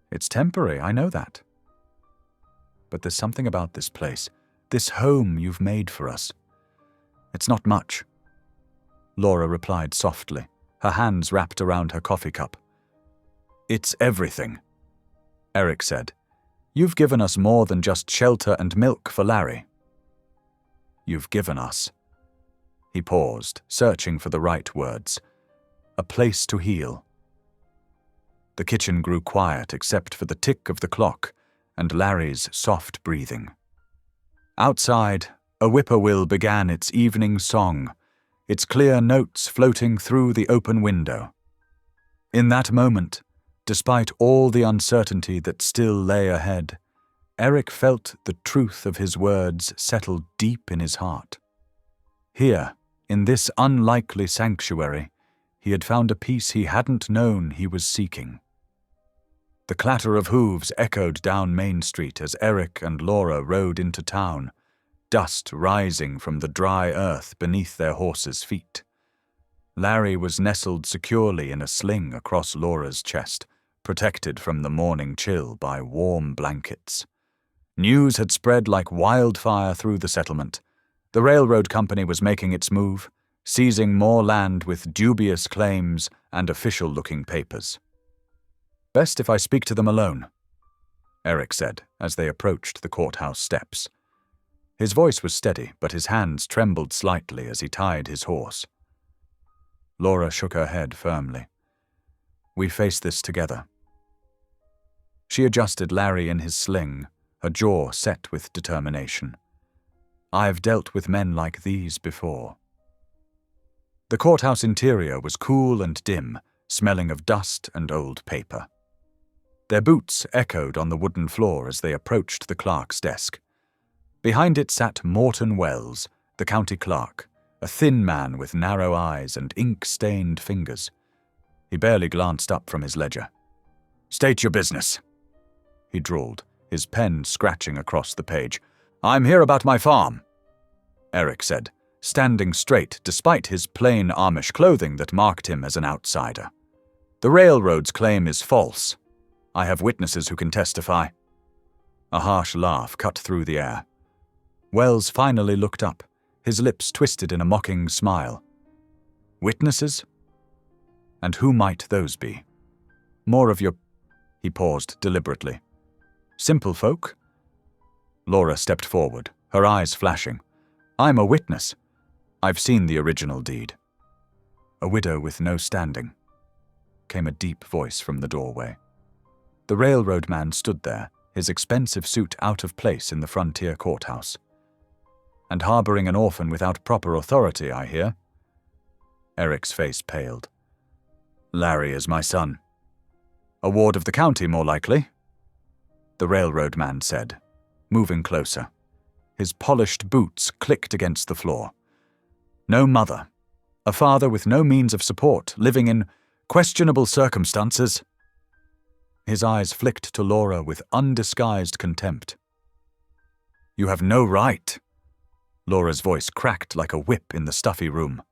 "It's temporary, I know that. But there's something about this place, this home you've made for us. It's not much." Laura replied softly, her hands wrapped around her coffee cup. "It's everything," Eric said. "You've given us more than just shelter and milk for Larry. You've given us," he paused, searching for the right words, "a place to heal." The kitchen grew quiet except for the tick of the clock and Larry's soft breathing. Outside, a whippoorwill began its evening song, its clear notes floating through the open window. In that moment, despite all the uncertainty that still lay ahead, Eric felt the truth of his words settle deep in his heart. Here, in this unlikely sanctuary, he had found a peace he hadn't known he was seeking. The clatter of hooves echoed down Main Street as Eric and Laura rode into town, dust rising from the dry earth beneath their horses' feet. Larry was nestled securely in a sling across Laura's chest, protected from the morning chill by warm blankets. News had spread like wildfire through the settlement. The railroad company was making its move, seizing more land with dubious claims and official-looking papers. "Best if I speak to them alone," Eric said as they approached the courthouse steps. His voice was steady, but his hands trembled slightly as he tied his horse. Laura shook her head firmly. "We face this together." She adjusted Larry in his sling, her jaw set with determination. "I've dealt with men like these before." The courthouse interior was cool and dim, smelling of dust and old paper. Their boots echoed on the wooden floor as they approached the clerk's desk. Behind it sat Morton Wells, the county clerk, a thin man with narrow eyes and ink-stained fingers. He barely glanced up from his ledger. "State your business," he drawled, his pen scratching across the page. "I'm here about my farm," Eric said, standing straight despite his plain Amish clothing that marked him as an outsider. "The railroad's claim is false. I have witnesses who can testify." A harsh laugh cut through the air. Wells finally looked up, his lips twisted in a mocking smile. "Witnesses? And who might those be? More of your—" He paused deliberately. "Simple folk?" Laura stepped forward, her eyes flashing. "I'm a witness. I've seen the original deed." "A widow with no standing," came a deep voice from the doorway. The railroad man stood there, his expensive suit out of place in the frontier courthouse. "And harboring an orphan without proper authority, I hear." Eric's face paled. "Larry is my son. A ward of the county, more likely." the railroad man said, moving closer. His polished boots clicked against the floor. No mother. A father with no means of support, living in questionable circumstances. His eyes flicked to Laura with undisguised contempt. You have no right. Laura's voice cracked like a whip in the stuffy room.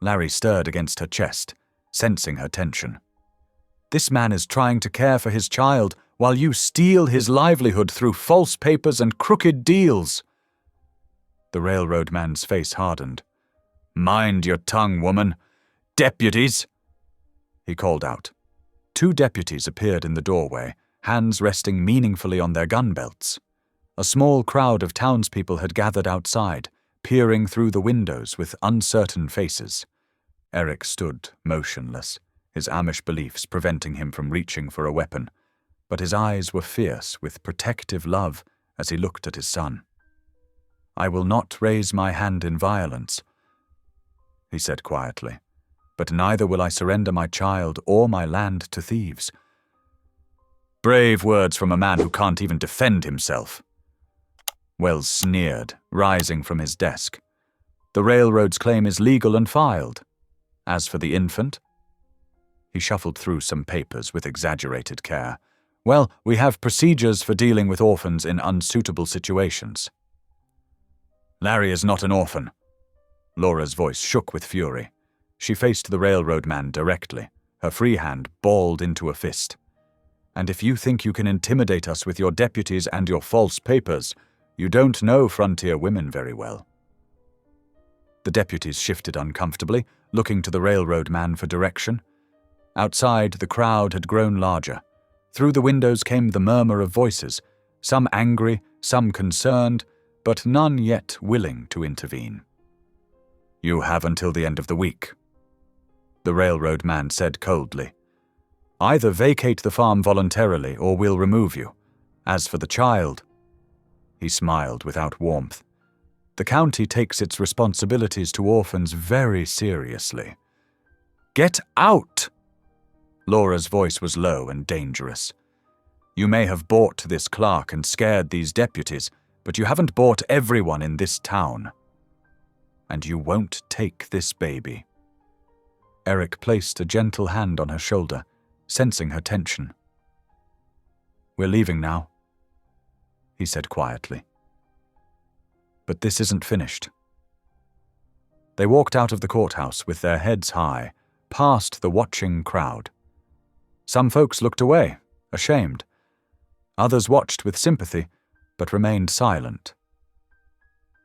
Larry stirred against her chest, sensing her tension. This man is trying to care for his child while you steal his livelihood through false papers and crooked deals. The railroad man's face hardened. Mind your tongue, woman. Deputies! He called out. 2 deputies appeared in the doorway, hands resting meaningfully on their gun belts. A small crowd of townspeople had gathered outside, peering through the windows with uncertain faces. Eric stood motionless, his Amish beliefs preventing him from reaching for a weapon, but his eyes were fierce with protective love as he looked at his son. I will not raise my hand in violence, he said quietly, but neither will I surrender my child or my land to thieves. Brave words from a man who can't even defend himself. Wells sneered, rising from his desk. The railroad's claim is legal and filed. As for the infant, he shuffled through some papers with exaggerated care. Well, we have procedures for dealing with orphans in unsuitable situations. Larry is not an orphan. Laura's voice shook with fury. She faced the railroad man directly, her free hand balled into a fist. And if you think you can intimidate us with your deputies and your false papers, you don't know frontier women very well. The deputies shifted uncomfortably, looking to the railroad man for direction. Outside, the crowd had grown larger. Through the windows came the murmur of voices, some angry, some concerned, but none yet willing to intervene. You have until the end of the week, the railroad man said coldly. Either vacate the farm voluntarily or we'll remove you. As for the child, he smiled without warmth. The county takes its responsibilities to orphans very seriously. Get out! Laura's voice was low and dangerous. You may have bought this clerk and scared these deputies, but you haven't bought everyone in this town. And you won't take this baby. Eric placed a gentle hand on her shoulder, sensing her tension. We're leaving now, he said quietly. But this isn't finished. They walked out of the courthouse with their heads high, past the watching crowd. Some folks looked away, ashamed. Others watched with sympathy, but remained silent.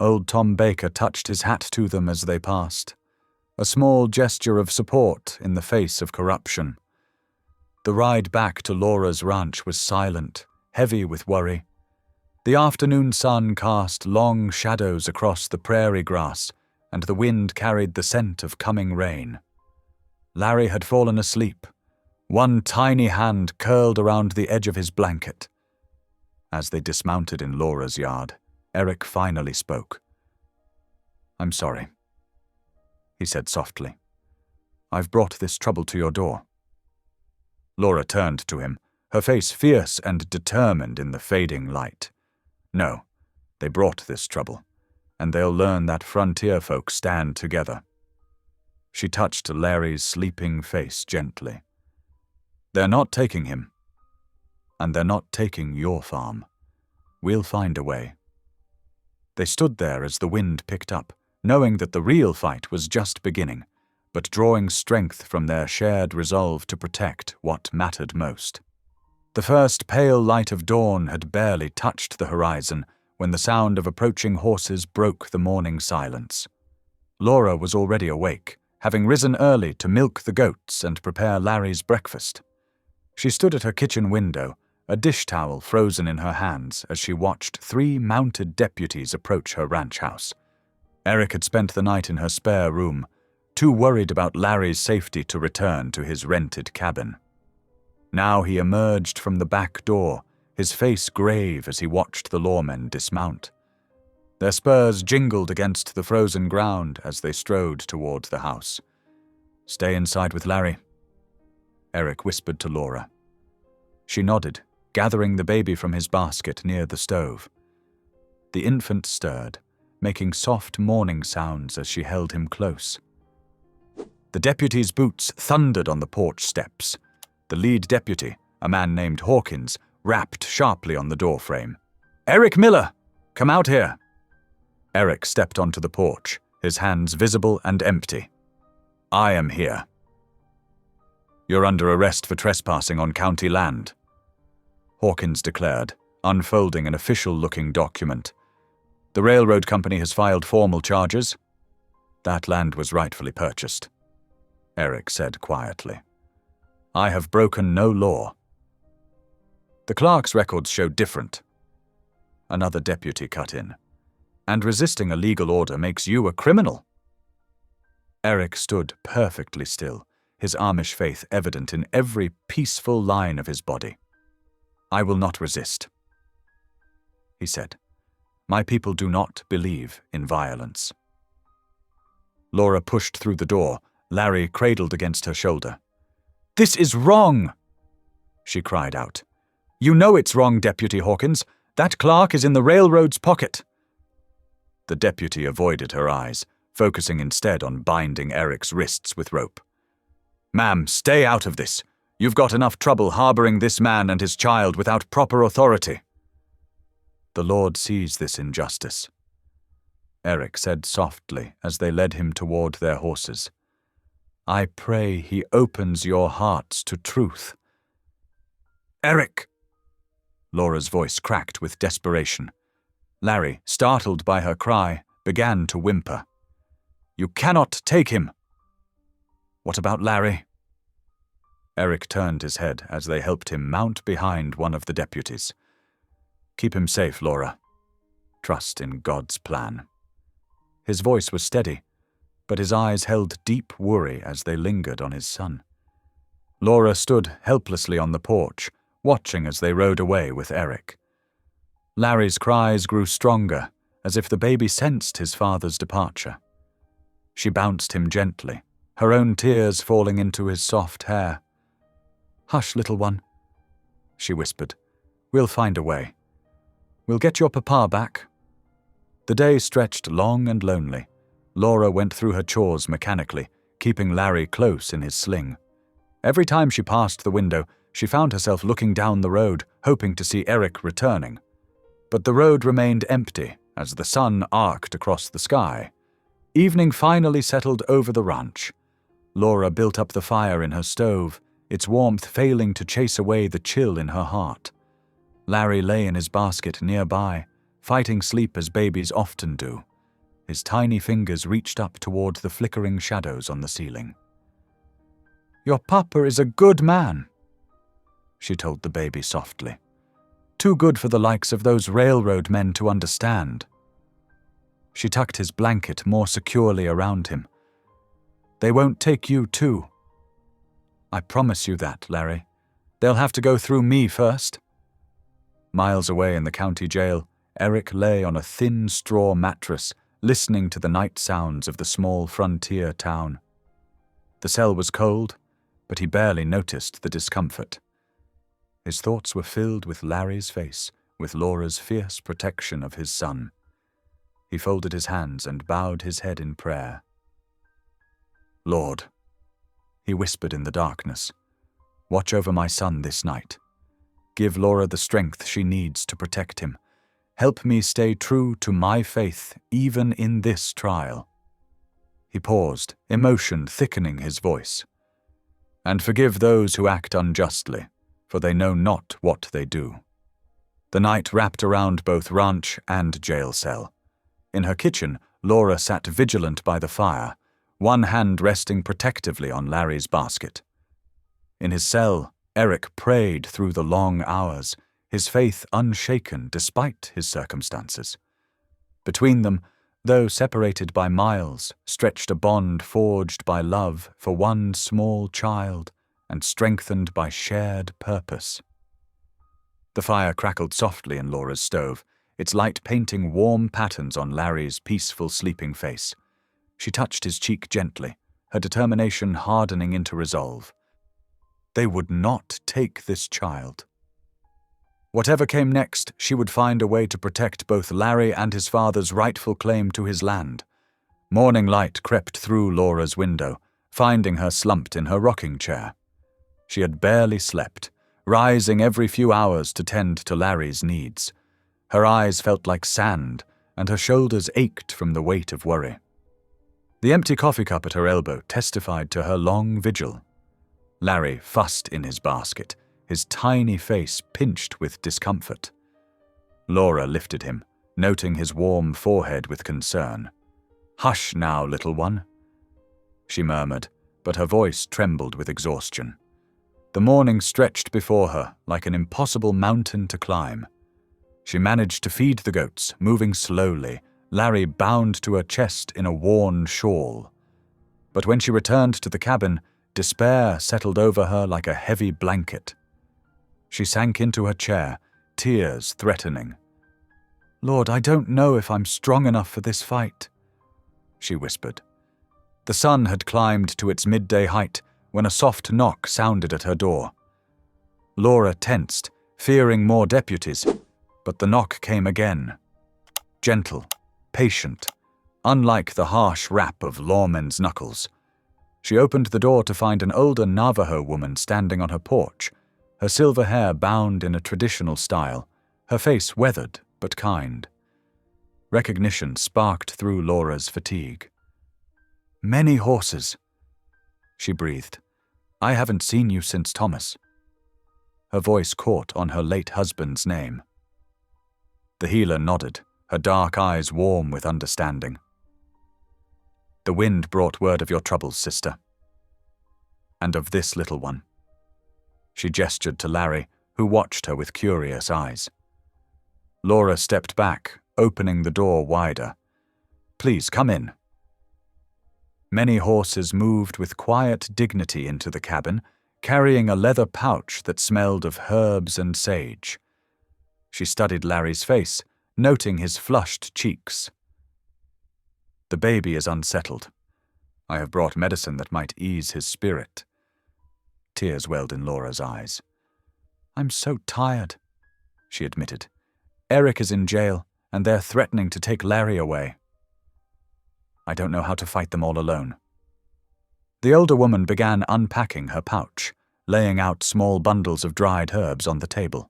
Old Tom Baker touched his hat to them as they passed, a small gesture of support in the face of corruption. The ride back to Laura's ranch was silent, heavy with worry. The afternoon sun cast long shadows across the prairie grass, and the wind carried the scent of coming rain. Larry had fallen asleep, one tiny hand curled around the edge of his blanket. As they dismounted in Laura's yard, Eric finally spoke. I'm sorry, he said softly. I've brought this trouble to your door. Laura turned to him, her face fierce and determined in the fading light. No, they brought this trouble, and they'll learn that frontier folk stand together. She touched Larry's sleeping face gently. They're not taking him, and they're not taking your farm. We'll find a way. They stood there as the wind picked up, knowing that the real fight was just beginning, but drawing strength from their shared resolve to protect what mattered most. The first pale light of dawn had barely touched the horizon when the sound of approaching horses broke the morning silence. Laura was already awake, having risen early to milk the goats and prepare Larry's breakfast. She stood at her kitchen window, a dish towel frozen in her hands as she watched 3 mounted deputies approach her ranch house. Eric had spent the night in her spare room, too worried about Larry's safety to return to his rented cabin. Now he emerged from the back door, his face grave as he watched the lawmen dismount. Their spurs jingled against the frozen ground as they strode toward the house. Stay inside with Larry, Eric whispered to Laura. She nodded, gathering the baby from his basket near the stove. The infant stirred, making soft mourning sounds as she held him close. The deputy's boots thundered on the porch steps. The lead deputy, a man named Hawkins, rapped sharply on the doorframe. "Eric Miller! Come out here!" Eric stepped onto the porch, his hands visible and empty. "I am here." "You're under arrest for trespassing on county land," Hawkins declared, unfolding an official-looking document. "The railroad company has filed formal charges." "That land was rightfully purchased," Eric said quietly. "I have broken no law." "The clerk's records show different," another deputy cut in. "And resisting a legal order makes you a criminal." Eric stood perfectly still, his Amish faith evident in every peaceful line of his body. "I will not resist," he said. "My people do not believe in violence." Laura pushed through the door, Larry cradled against her shoulder. "This is wrong!" she cried out. "You know it's wrong, Deputy Hawkins. That clerk is in the railroad's pocket." The deputy avoided her eyes, focusing instead on binding Eric's wrists with rope. "Ma'am, stay out of this. You've got enough trouble harboring this man and his child without proper authority." "The Lord sees this injustice," Eric said softly as they led him toward their horses. "I pray he opens your hearts to truth." "Eric!" Laura's voice cracked with desperation. Larry, startled by her cry, began to whimper. "You cannot take him." "What about Larry?" Eric turned his head as they helped him mount behind one of the deputies. "Keep him safe, Laura. Trust in God's plan." His voice was steady, but his eyes held deep worry as they lingered on his son. Laura stood helplessly on the porch, watching as they rode away with Eric. Larry's cries grew stronger, as if the baby sensed his father's departure. She bounced him gently, her own tears falling into his soft hair. "Hush, little one," she whispered. "We'll find a way. We'll get your papa back." The day stretched long and lonely. Laura went through her chores mechanically, keeping Larry close in his sling. Every time she passed the window, she found herself looking down the road, hoping to see Eric returning. But the road remained empty as the sun arced across the sky. Evening finally settled over the ranch. Laura built up the fire in her stove, its warmth failing to chase away the chill in her heart. Larry lay in his basket nearby, fighting sleep as babies often do. His tiny fingers reached up toward the flickering shadows on the ceiling. "Your papa is a good man," she told the baby softly. "Too good for the likes of those railroad men to understand." She tucked his blanket more securely around him. "They won't take you too. I promise you that, Larry. They'll have to go through me first." Miles away in the county jail, Eric lay on a thin straw mattress, listening to the night sounds of the small frontier town. The cell was cold, but he barely noticed the discomfort. His thoughts were filled with Larry's face, with Laura's fierce protection of his son. He folded his hands and bowed his head in prayer. "Lord," he whispered in the darkness, "watch over my son this night. Give Laura the strength she needs to protect him. Help me stay true to my faith even in this trial." He paused, emotion thickening his voice. "And forgive those who act unjustly, for they know not what they do." The night wrapped around both ranch and jail cell. In her kitchen, Laura sat vigilant by the fire, one hand resting protectively on Larry's basket. In his cell, Eric prayed through the long hours, his faith unshaken despite his circumstances. Between them, though separated by miles, stretched a bond forged by love for one small child and strengthened by shared purpose. The fire crackled softly in Laura's stove, its light painting warm patterns on Larry's peaceful sleeping face. She touched his cheek gently, her determination hardening into resolve. They would not take this child. Whatever came next, she would find a way to protect both Larry and his father's rightful claim to his land. Morning light crept through Laura's window, finding her slumped in her rocking chair. She had barely slept, rising every few hours to tend to Larry's needs. Her eyes felt like sand, and her shoulders ached from the weight of worry. The empty coffee cup at her elbow testified to her long vigil. Larry fussed in his basket, his tiny face pinched with discomfort. Laura lifted him, noting his warm forehead with concern. "Hush now, little one," she murmured, but her voice trembled with exhaustion. The morning stretched before her like an impossible mountain to climb. She managed to feed the goats, moving slowly, Larry bound to her chest in a worn shawl. But when she returned to the cabin, despair settled over her like a heavy blanket. She sank into her chair, tears threatening. "Lord, I don't know if I'm strong enough for this fight," she whispered. The sun had climbed to its midday height when a soft knock sounded at her door. Laura tensed, fearing more deputies, but the knock came again. Gentle, patient, unlike the harsh rap of lawmen's knuckles. She opened the door to find an older Navajo woman standing on her porch, her silver hair bound in a traditional style, her face weathered but kind. Recognition sparked through Laura's fatigue. "Many horses," she breathed. "I haven't seen you since Thomas." Her voice caught on her late husband's name. The healer nodded, her dark eyes warm with understanding. "The wind brought word of your troubles, sister. And of this little one." She gestured to Larry, who watched her with curious eyes. Laura stepped back, opening the door wider. "Please, come in." Many horses moved with quiet dignity into the cabin, carrying a leather pouch that smelled of herbs and sage. She studied Larry's face, noting his flushed cheeks. "The baby is unsettled. I have brought medicine that might ease his spirit." Tears welled in Laura's eyes. "I'm so tired," she admitted. "Eric is in jail, and they're threatening to take Larry away. I don't know how to fight them all alone." The older woman began unpacking her pouch, laying out small bundles of dried herbs on the table.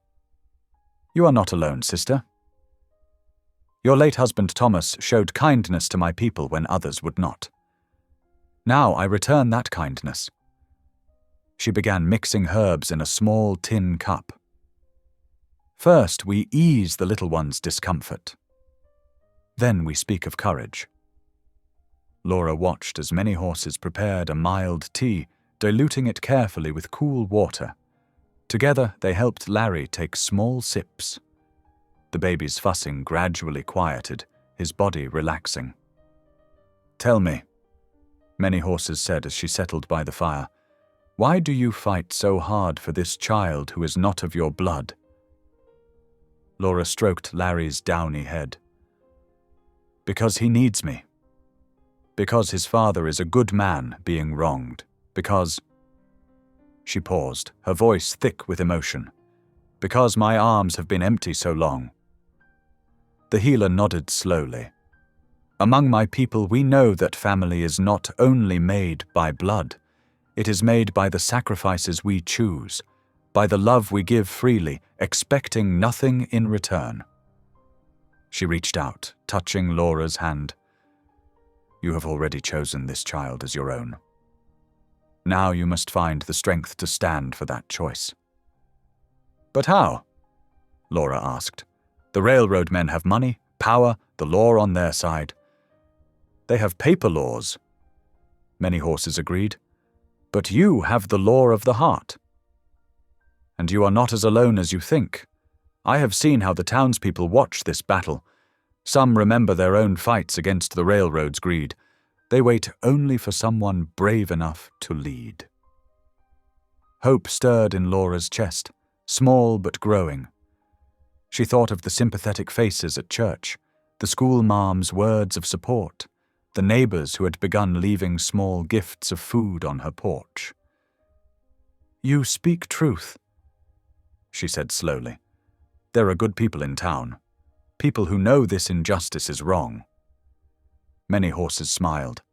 "You are not alone, sister. Your late husband Thomas showed kindness to my people when others would not. Now I return that kindness." She began mixing herbs in a small tin cup. "First, we ease the little one's discomfort. Then we speak of courage." Laura watched as many horses prepared a mild tea, diluting it carefully with cool water. Together, they helped Larry take small sips. The baby's fussing gradually quieted, his body relaxing. "Tell me," many horses said as she settled by the fire, "why do you fight so hard for this child who is not of your blood?" Laura stroked Larry's downy head. "Because he needs me. Because his father is a good man being wronged. Because—" She paused, her voice thick with emotion. "Because my arms have been empty so long." The healer nodded slowly. "Among my people we know that family is not only made by blood. It is made by the sacrifices we choose, by the love we give freely, expecting nothing in return." She reached out, touching Laura's hand. "You have already chosen this child as your own. Now you must find the strength to stand for that choice." "But how?" Laura asked. "The railroad men have money, power, the law on their side." "They have paper laws," many horses agreed. "But you have the law of the heart. And you are not as alone as you think. I have seen how the townspeople watch this battle. Some remember their own fights against the railroad's greed. They wait only for someone brave enough to lead." Hope stirred in Laura's chest, small but growing. She thought of the sympathetic faces at church, the school marm's words of support, the neighbors who had begun leaving small gifts of food on her porch. "You speak truth," she said slowly. There are good people in town. People who know this injustice is wrong." Many Horses smiled.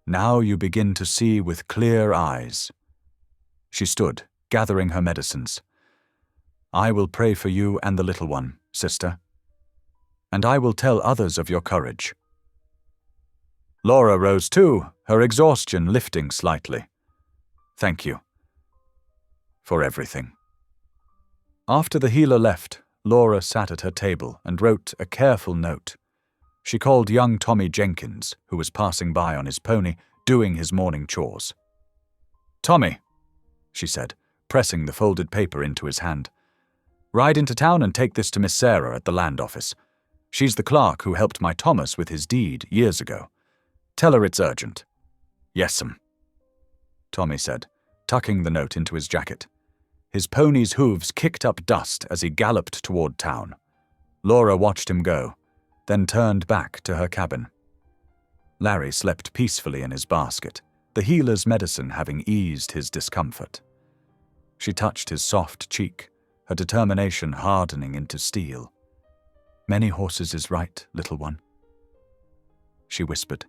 "Now you begin to see with clear eyes." She stood, gathering her medicines. "I will pray for you and the little one, sister. And I will tell others of your courage." Laura rose too, her exhaustion lifting slightly. "Thank you for everything." After the healer left, Laura sat at her table and wrote a careful note. She called young Tommy Jenkins, who was passing by on his pony, doing his morning chores. "Tommy," she said, pressing the folded paper into his hand, "ride into town and take this to Miss Sarah at the land office. She's the clerk who helped my Thomas with his deed years ago. Tell her it's urgent." "Yes'm," Tommy said, tucking the note into his jacket. His pony's hooves kicked up dust as he galloped toward town. Laura watched him go, then turned back to her cabin. Larry slept peacefully in his basket, the healer's medicine having eased his discomfort. She touched his soft cheek, her determination hardening into steel. "Many Horses is right, little one," she whispered.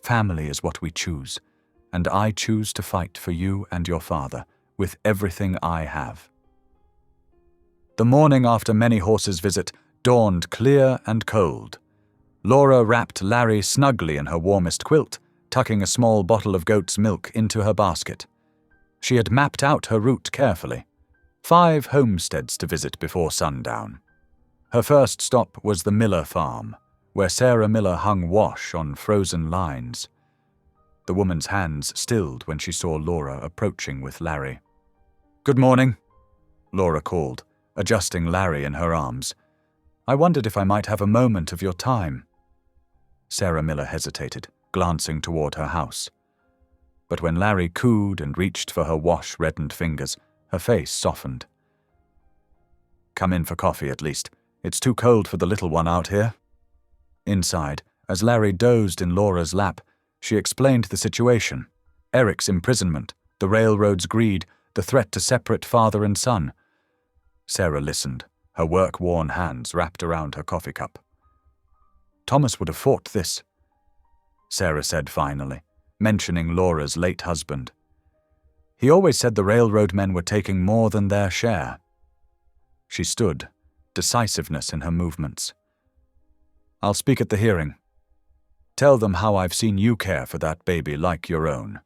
"Family is what we choose, and I choose to fight for you and your father with everything I have." The morning after Many Horses' visit dawned clear and cold. Laura wrapped Larry snugly in her warmest quilt, tucking a small bottle of goat's milk into her basket. She had mapped out her route carefully. 5 homesteads to visit before sundown. Her first stop was the Miller farm, where Sarah Miller hung wash on frozen lines. The woman's hands stilled when she saw Laura approaching with Larry. "Good morning," Laura called, adjusting Larry in her arms. "I wondered if I might have a moment of your time." Sarah Miller hesitated, glancing toward her house. But when Larry cooed and reached for her wash-reddened fingers, her face softened. "Come in for coffee, at least. It's too cold for the little one out here." Inside, as Larry dozed in Laura's lap, she explained the situation: Eric's imprisonment, the railroad's greed, the threat to separate father and son. Sarah listened, her work-worn hands wrapped around her coffee cup. "Thomas would have fought this," Sarah said finally, mentioning Laura's late husband. "He always said the railroad men were taking more than their share." She stood, decisiveness in her movements. "I'll speak at the hearing. Tell them how I've seen you care for that baby like your own."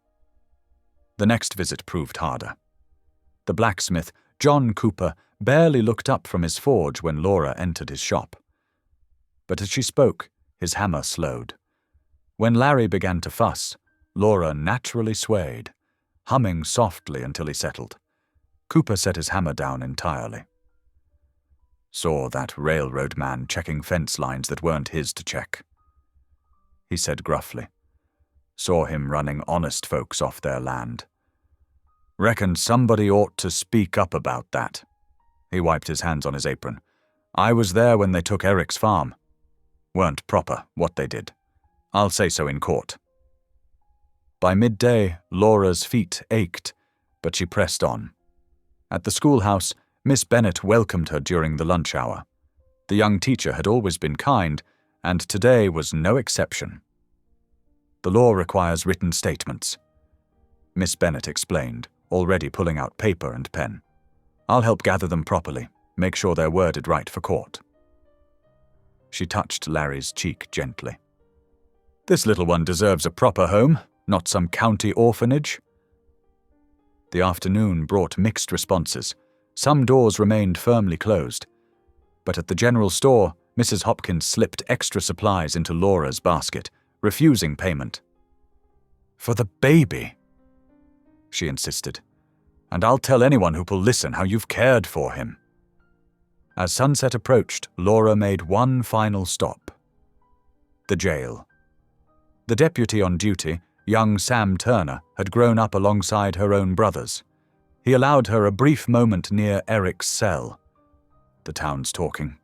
The next visit proved harder. The blacksmith, John Cooper, barely looked up from his forge when Laura entered his shop. But as she spoke, his hammer slowed. When Larry began to fuss, Laura naturally swayed, humming softly until he settled. Cooper set his hammer down entirely. "Saw that railroad man checking fence lines that weren't his to check," he said gruffly. "Saw him running honest folks off their land. Reckon somebody ought to speak up about that." He wiped his hands on his apron. "I was there when they took Eric's farm. Weren't proper, what they did. I'll say so in court." By midday, Laura's feet ached, but she pressed on. At the schoolhouse, Miss Bennett welcomed her during the lunch hour. The young teacher had always been kind, and today was no exception. "The law requires written statements," Miss Bennett explained, already pulling out paper and pen. "I'll help gather them properly, make sure they're worded right for court." She touched Larry's cheek gently. "This little one deserves a proper home, not some county orphanage." The afternoon brought mixed responses. Some doors remained firmly closed. But at the general store, Mrs. Hopkins slipped extra supplies into Laura's basket, refusing payment. "For the baby," she insisted, "and I'll tell anyone who will listen how you've cared for him." As sunset approached, Laura made one final stop. The jail. The deputy on duty, young Sam Turner, had grown up alongside her own brothers. He allowed her a brief moment near Eric's cell. "The town's talking,"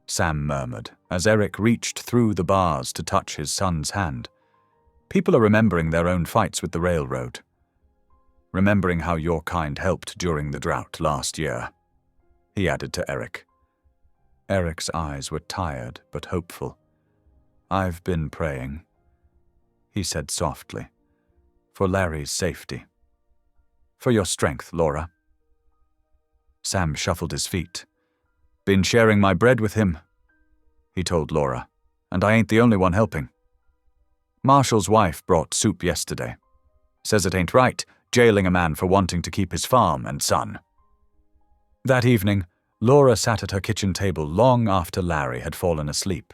Sam murmured, as Eric reached through the bars to touch his son's hand. "People are remembering their own fights with the railroad. Remembering how your kind helped during the drought last year," he added to Eric, Eric's eyes were tired but hopeful. "I've been praying," he said softly, "for Larry's safety. For your strength, Laura." Sam shuffled his feet. "Been sharing my bread with him," he told Laura, "and I ain't the only one helping. Marshall's wife brought soup yesterday. Says it ain't right, jailing a man for wanting to keep his farm and son." That evening, Laura sat at her kitchen table long after Larry had fallen asleep.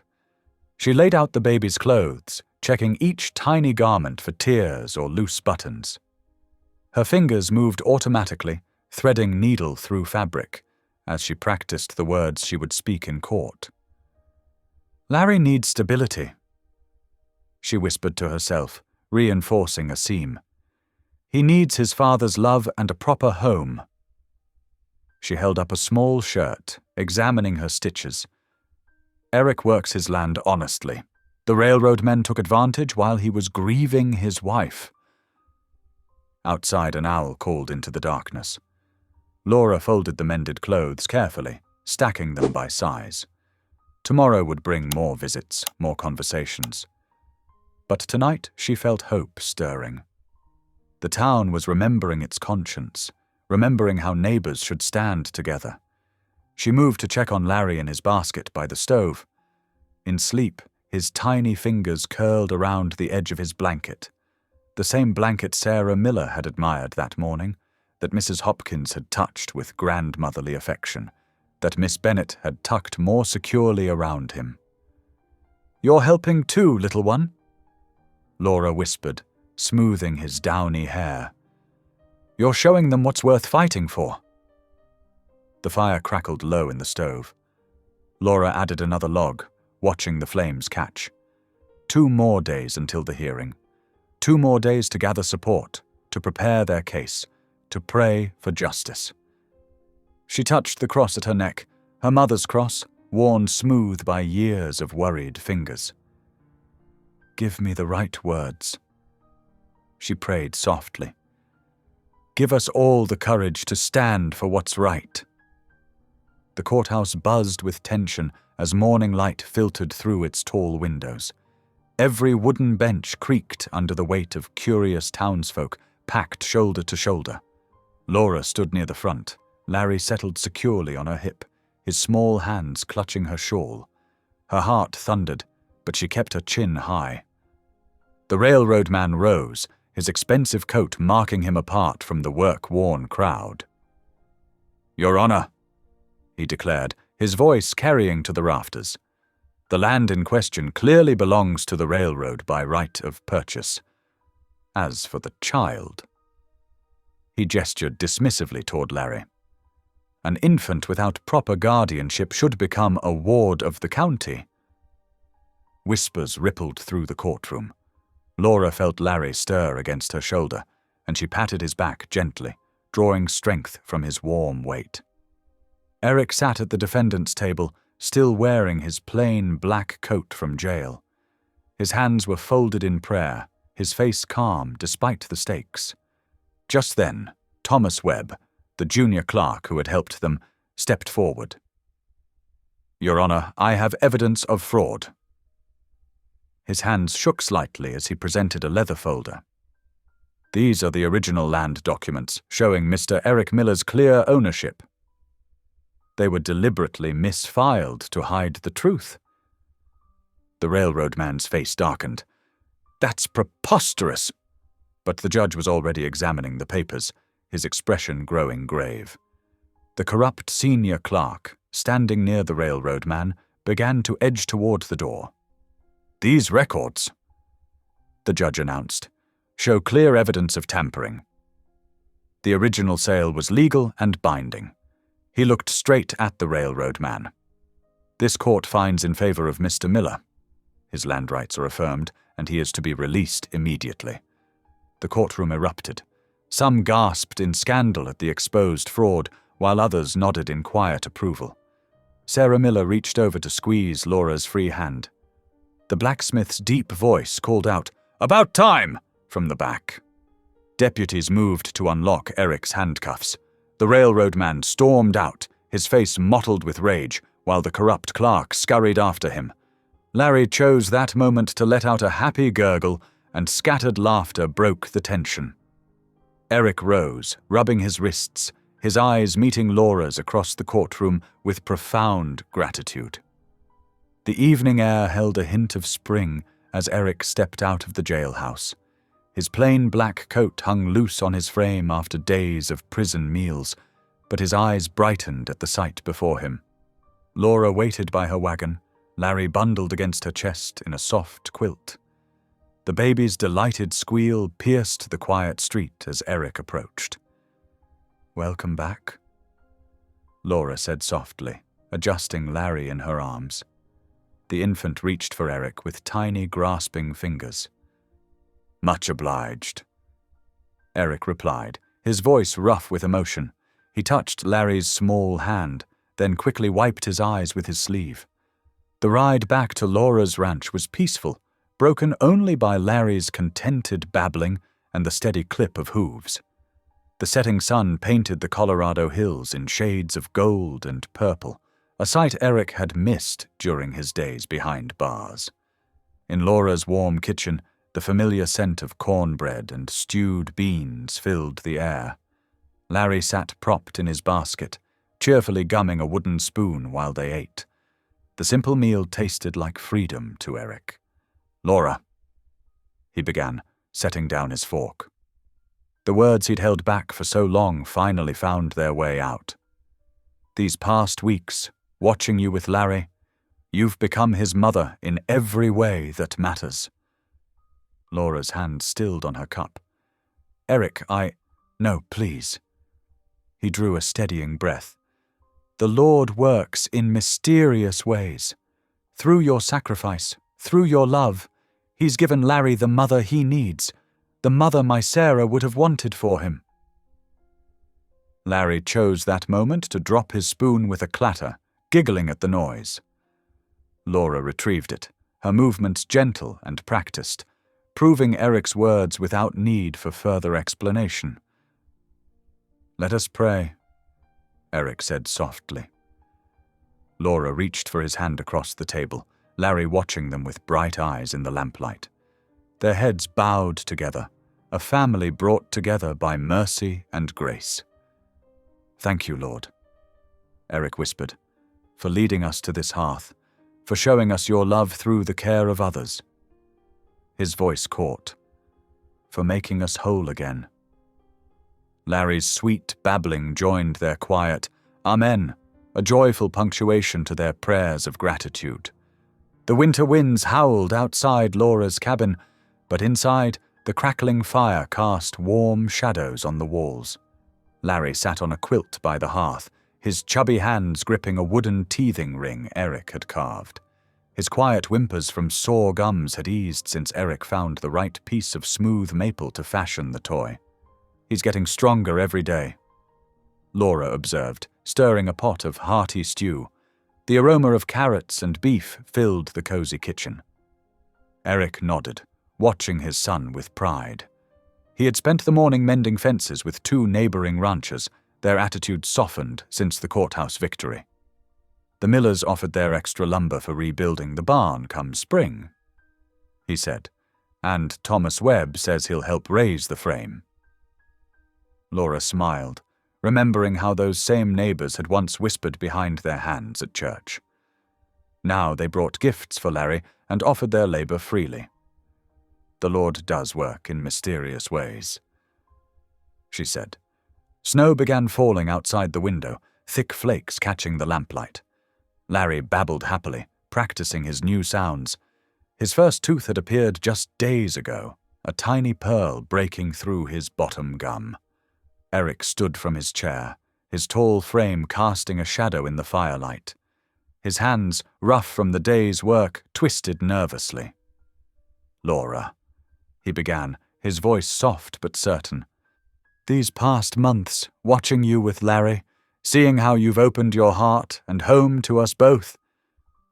She laid out the baby's clothes, checking each tiny garment for tears or loose buttons. Her fingers moved automatically, threading needle through fabric, as she practiced the words she would speak in court. "Larry needs stability," she whispered to herself, reinforcing a seam. "He needs his father's love and a proper home." She held up a small shirt, examining her stitches. "Eric works his land honestly. The railroad men took advantage while he was grieving his wife." Outside, an owl called into the darkness. Laura folded the mended clothes carefully, stacking them by size. Tomorrow would bring more visits, more conversations. But tonight she felt hope stirring. The town was remembering its conscience, remembering how neighbors should stand together. She moved to check on Larry in his basket by the stove. In sleep, his tiny fingers curled around the edge of his blanket. The same blanket Sarah Miller had admired that morning, that Mrs. Hopkins had touched with grandmotherly affection, that Miss Bennet had tucked more securely around him. "You're helping too, little one?" Laura whispered, smoothing his downy hair. "You're showing them what's worth fighting for." The fire crackled low in the stove. Laura added another log, watching the flames catch. 2 more days until the hearing. 2 more days to gather support, to prepare their case, to pray for justice. She touched the cross at her neck, her mother's cross, worn smooth by years of worried fingers. "Give me the right words," she prayed softly. "Give us all the courage to stand for what's right." The courthouse buzzed with tension as morning light filtered through its tall windows. Every wooden bench creaked under the weight of curious townsfolk packed shoulder to shoulder. Laura stood near the front, Larry settled securely on her hip, his small hands clutching her shawl. Her heart thundered, but she kept her chin high. The railroad man rose, his expensive coat marking him apart from the work-worn crowd. "Your Honor," he declared, his voice carrying to the rafters. "The land in question clearly belongs to the railroad by right of purchase. As for the child—" He gestured dismissively toward Larry. "An infant without proper guardianship should become a ward of the county." Whispers rippled through the courtroom. Laura felt Larry stir against her shoulder, and she patted his back gently, drawing strength from his warm weight. Eric sat at the defendant's table, still wearing his plain black coat from jail. His hands were folded in prayer, his face calm despite the stakes. Just then, Thomas Webb, the junior clerk who had helped them, stepped forward. "Your Honor, I have evidence of fraud." His hands shook slightly as he presented a leather folder. "These are the original land documents, showing Mr. Eric Miller's clear ownership. They were deliberately misfiled to hide the truth." The railroad man's face darkened. "That's preposterous!" But the judge was already examining the papers, his expression growing grave. The corrupt senior clerk, standing near the railroad man, began to edge toward the door. "These records," the judge announced, "show clear evidence of tampering. The original sale was legal and binding." He looked straight at the railroad man. "This court finds in favor of Mr. Miller. His land rights are affirmed, and he is to be released immediately." The courtroom erupted. Some gasped in scandal at the exposed fraud, while others nodded in quiet approval. Sarah Miller reached over to squeeze Laura's free hand. The blacksmith's deep voice called out, "About time!" from the back. Deputies moved to unlock Eric's handcuffs. The railroad man stormed out, his face mottled with rage, while the corrupt clerk scurried after him. Larry chose that moment to let out a happy gurgle, and scattered laughter broke the tension. Eric rose, rubbing his wrists, his eyes meeting Laura's across the courtroom with profound gratitude. The evening air held a hint of spring as Eric stepped out of the jailhouse. His plain black coat hung loose on his frame after days of prison meals, but his eyes brightened at the sight before him. Laura waited by her wagon, Larry bundled against her chest in a soft quilt. The baby's delighted squeal pierced the quiet street as Eric approached. "Welcome back," Laura said softly, adjusting Larry in her arms. The infant reached for Eric with tiny, grasping fingers. "Much obliged," Eric replied, his voice rough with emotion. He touched Larry's small hand, then quickly wiped his eyes with his sleeve. The ride back to Laura's ranch was peaceful, broken only by Larry's contented babbling and the steady clip of hooves. The setting sun painted the Colorado hills in shades of gold and purple, a sight Eric had missed during his days behind bars. In Laura's warm kitchen, the familiar scent of cornbread and stewed beans filled the air. Larry sat propped in his basket, cheerfully gumming a wooden spoon while they ate. The simple meal tasted like freedom to Eric. "Laura," he began, setting down his fork. The words he'd held back for so long finally found their way out. "These past weeks, watching you with Larry, you've become his mother in every way that matters." Laura's hand stilled on her cup. "Eric, No, please." He drew a steadying breath. "The Lord works in mysterious ways. Through your sacrifice, through your love, He's given Larry the mother he needs, the mother my Sarah would have wanted for him." Larry chose that moment to drop his spoon with a clatter, giggling at the noise. Laura retrieved it, her movements gentle and practiced, proving Eric's words without need for further explanation. "Let us pray," Eric said softly. Laura reached for his hand across the table, Larry watching them with bright eyes in the lamplight. Their heads bowed together, a family brought together by mercy and grace. "Thank you, Lord," Eric whispered, "for leading us to this hearth, for showing us your love through the care of others." His voice caught, "For making us whole again." Larry's sweet babbling joined their quiet "Amen," a joyful punctuation to their prayers of gratitude. The winter winds howled outside Laura's cabin, but inside, the crackling fire cast warm shadows on the walls. Larry sat on a quilt by the hearth, his chubby hands gripping a wooden teething ring Eric had carved. His quiet whimpers from sore gums had eased since Eric found the right piece of smooth maple to fashion the toy. "He's getting stronger every day," Laura observed, stirring a pot of hearty stew. The aroma of carrots and beef filled the cozy kitchen. Eric nodded, watching his son with pride. He had spent the morning mending fences with 2 neighboring ranchers, their attitudes softened since the courthouse victory. "The Millers offered their extra lumber for rebuilding the barn come spring," he said, "and Thomas Webb says he'll help raise the frame." Laura smiled, remembering how those same neighbors had once whispered behind their hands at church. Now they brought gifts for Larry and offered their labor freely. "The Lord does work in mysterious ways," she said. Snow began falling outside the window, thick flakes catching the lamplight. Larry babbled happily, practicing his new sounds. His first tooth had appeared just days ago, a tiny pearl breaking through his bottom gum. Eric stood from his chair, his tall frame casting a shadow in the firelight. His hands, rough from the day's work, twisted nervously. "Laura," he began, his voice soft but certain. "These past months, watching you with Larry, seeing how you've opened your heart and home to us both."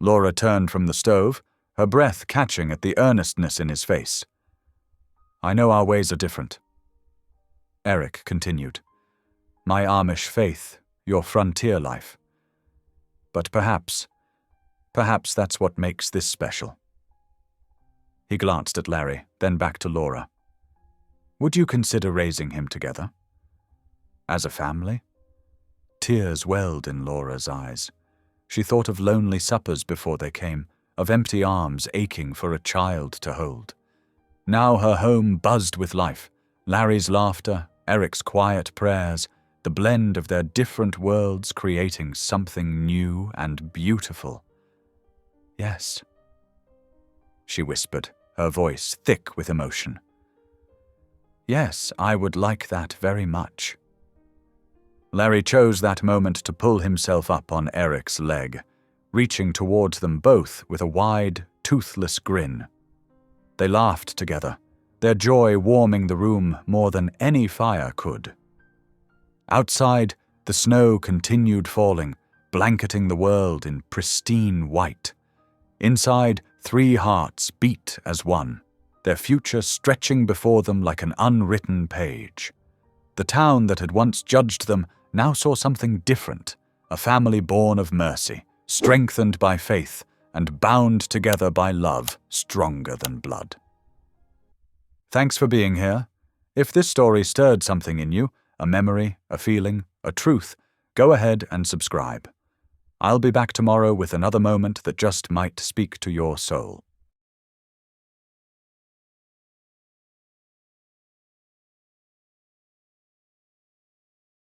Laura turned from the stove, her breath catching at the earnestness in his face. "I know our ways are different," Eric continued. "My Amish faith, your frontier life. But perhaps that's what makes this special. He glanced at Larry, then back to Laura. Would you consider raising him together? As a family? Tears welled in Laura's eyes. She thought of lonely suppers before they came, of empty arms aching for a child to hold. Now her home buzzed with life, Larry's laughter, Eric's quiet prayers, the blend of their different worlds creating something new and beautiful. Yes, she whispered, her voice thick with emotion. Yes, I would like that very much. Larry chose that moment to pull himself up on Eric's leg, reaching towards them both with a wide, toothless grin. They laughed together, their joy warming the room more than any fire could. Outside, the snow continued falling, blanketing the world in pristine white. Inside, 3 hearts beat as one, their future stretching before them like an unwritten page. The town that had once judged them now saw something different, a family born of mercy, strengthened by faith, and bound together by love stronger than blood. Thanks for being here. If this story stirred something in you, a memory, a feeling, a truth, go ahead and subscribe. I'll be back tomorrow with another moment that just might speak to your soul.